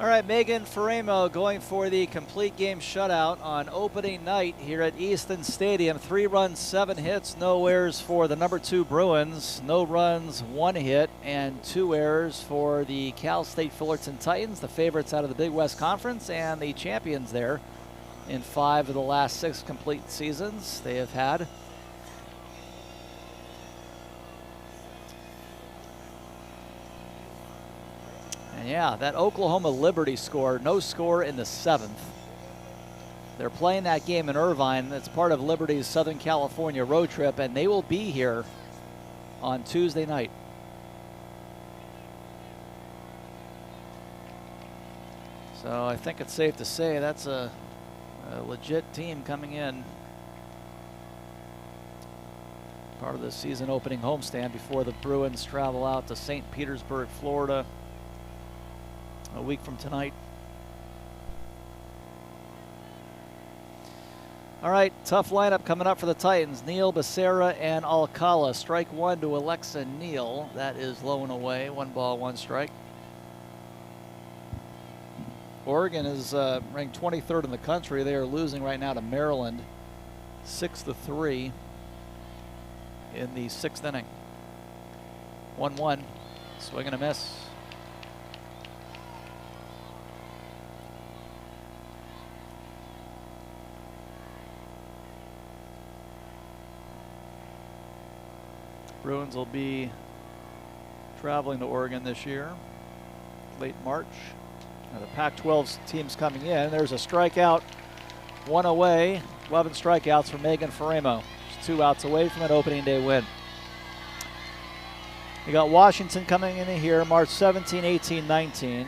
Speaker 1: All right, Megan Faraimo going for the complete game shutout on opening night here at Easton Stadium. 3 runs, 7 hits, no errors for the number 2 Bruins. No runs, 1 hit, and 2 errors for the Cal State Fullerton Titans, the favorites out of the Big West Conference and the champions there in 5 of the last 6 complete seasons they have had. And yeah, that Oklahoma Liberty score, no score in the 7th. They're playing that game in Irvine. It's part of Liberty's Southern California road trip, and they will be here on Tuesday night. So I think it's safe to say that's a legit team coming in. Part of the season opening homestand before the Bruins travel out to St. Petersburg, Florida, a week from tonight. All right, tough lineup coming up for the Titans. Neal, Becerra, and Alcala. Strike 1 to Alexa Neal. That is low and away. 1 ball, 1 strike. Oregon is ranked 23rd in the country. They are losing right now to Maryland 6-3 in the 6th inning. 1-1, swing and a miss. Bruins will be traveling to Oregon this year, late March. Now the Pac-12 teams coming in. There's a strikeout, 1 away, 11 strikeouts for Megan Faraimo. She's 2 outs away from an opening day win. You got Washington coming in here March 17, 18, 19.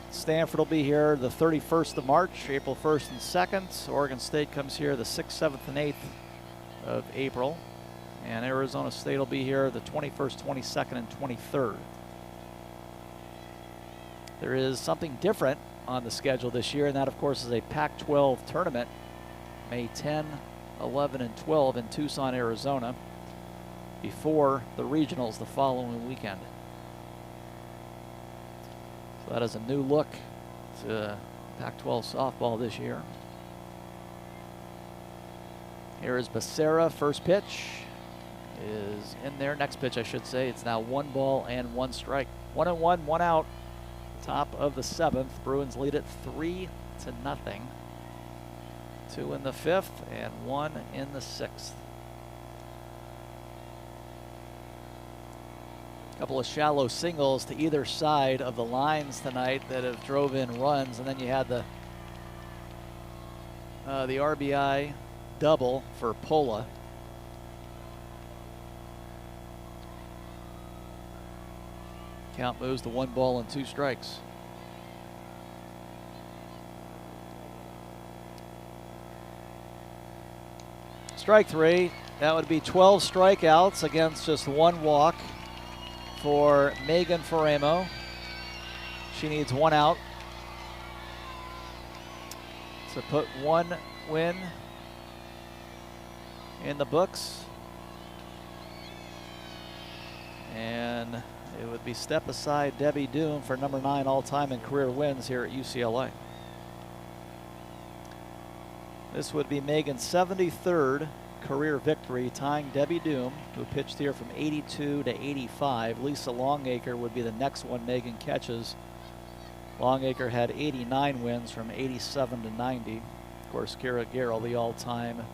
Speaker 1: Stanford will be here the 31st of March, April 1st and 2nd. Oregon State comes here the 6th, 7th, and 8th of April. And Arizona State will be here the 21st, 22nd, and 23rd. There is something different on the schedule this year, and that, of course, is a Pac-12 tournament, May 10, 11, and 12 in Tucson, Arizona, before the regionals the following weekend. So that is a new look to Pac-12 softball this year. Here is Becerra, first pitch is in there. Next pitch, I should say. It's now 1 ball and 1 strike. 1-1, 1 out. Top of the 7th. Bruins lead it 3-0. 2 in the 5th and 1 in the 6th. A couple of shallow singles to either side of the lines tonight that have drove in runs, and then you had the RBI double for Pola. Count moves to 1 ball and 2 strikes. Strike 3, that would be 12 strikeouts against just 1 walk for Megan Faraimo. She needs 1 out to put 1 win in the books. And it would be step aside Debbie Doom for number 9 all-time in career wins here at UCLA. This would be Megan's 73rd career victory, tying Debbie Doom, who pitched here from 82 to 85. Lisa Longacre would be the next one Megan catches. Longacre had 89 wins from 87 to 90. Of course, Kira Garrell, the all-time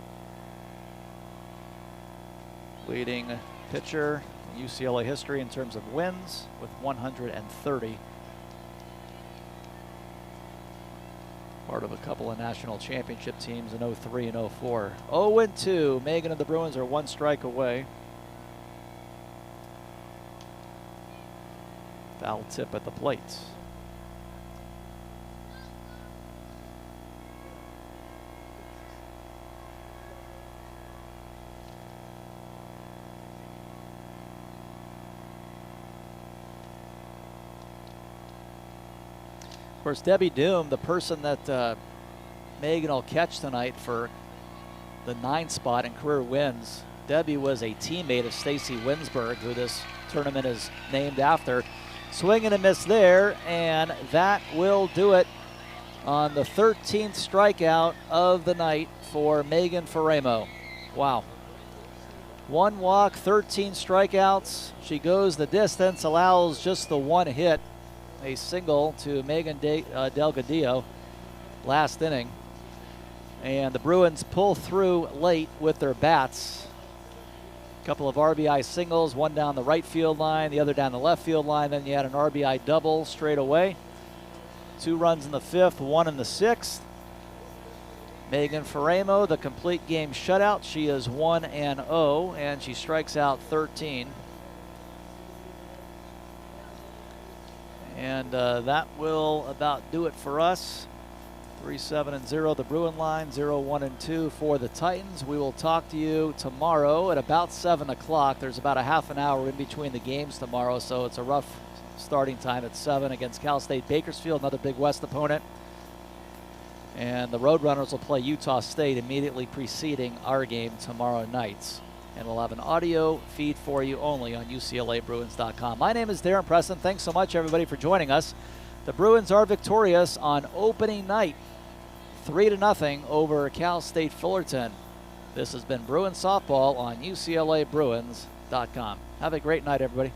Speaker 1: leading pitcher in UCLA history in terms of wins with 130. Part of a couple of national championship teams in 03 and 04. 0-2. Megan and the Bruins are 1 strike away. Foul tip at the plate. Of course, Debbie Doom, the person that Megan will catch tonight for the 9th spot in career wins. Debbie was a teammate of Stacy Winsberg, who this tournament is named after. Swing and a miss there, and that will do it on the 13th strikeout of the night for Megan Faraimo. Wow. 1 walk, 13 strikeouts. She goes the distance, allows just the 1 hit, a single to Megan Delgadillo last inning. And the Bruins pull through late with their bats. A couple of RBI singles, one down the right field line, the other down the left field line. Then you had an RBI double straight away. 2 runs in the 5th, 1 in the 6th. Megan Faraimo, the complete game shutout. She is 1-0, and she strikes out 13. And that will about do it for us. 3-7-0 the Bruin line, 0-1-2 for the Titans. We will talk to you tomorrow at about 7 o'clock. There's about a half an hour in between the games tomorrow, so it's a rough starting time at 7 against Cal State Bakersfield, another Big West opponent. And the Roadrunners will play Utah State immediately preceding our game tomorrow night. And we'll have an audio feed for you only on UCLABruins.com. My name is Darren Preston. Thanks so much, everybody, for joining us. The Bruins are victorious on opening night, 3-0 over Cal State Fullerton. This has been Bruins Softball on UCLABruins.com. Have a great night, everybody.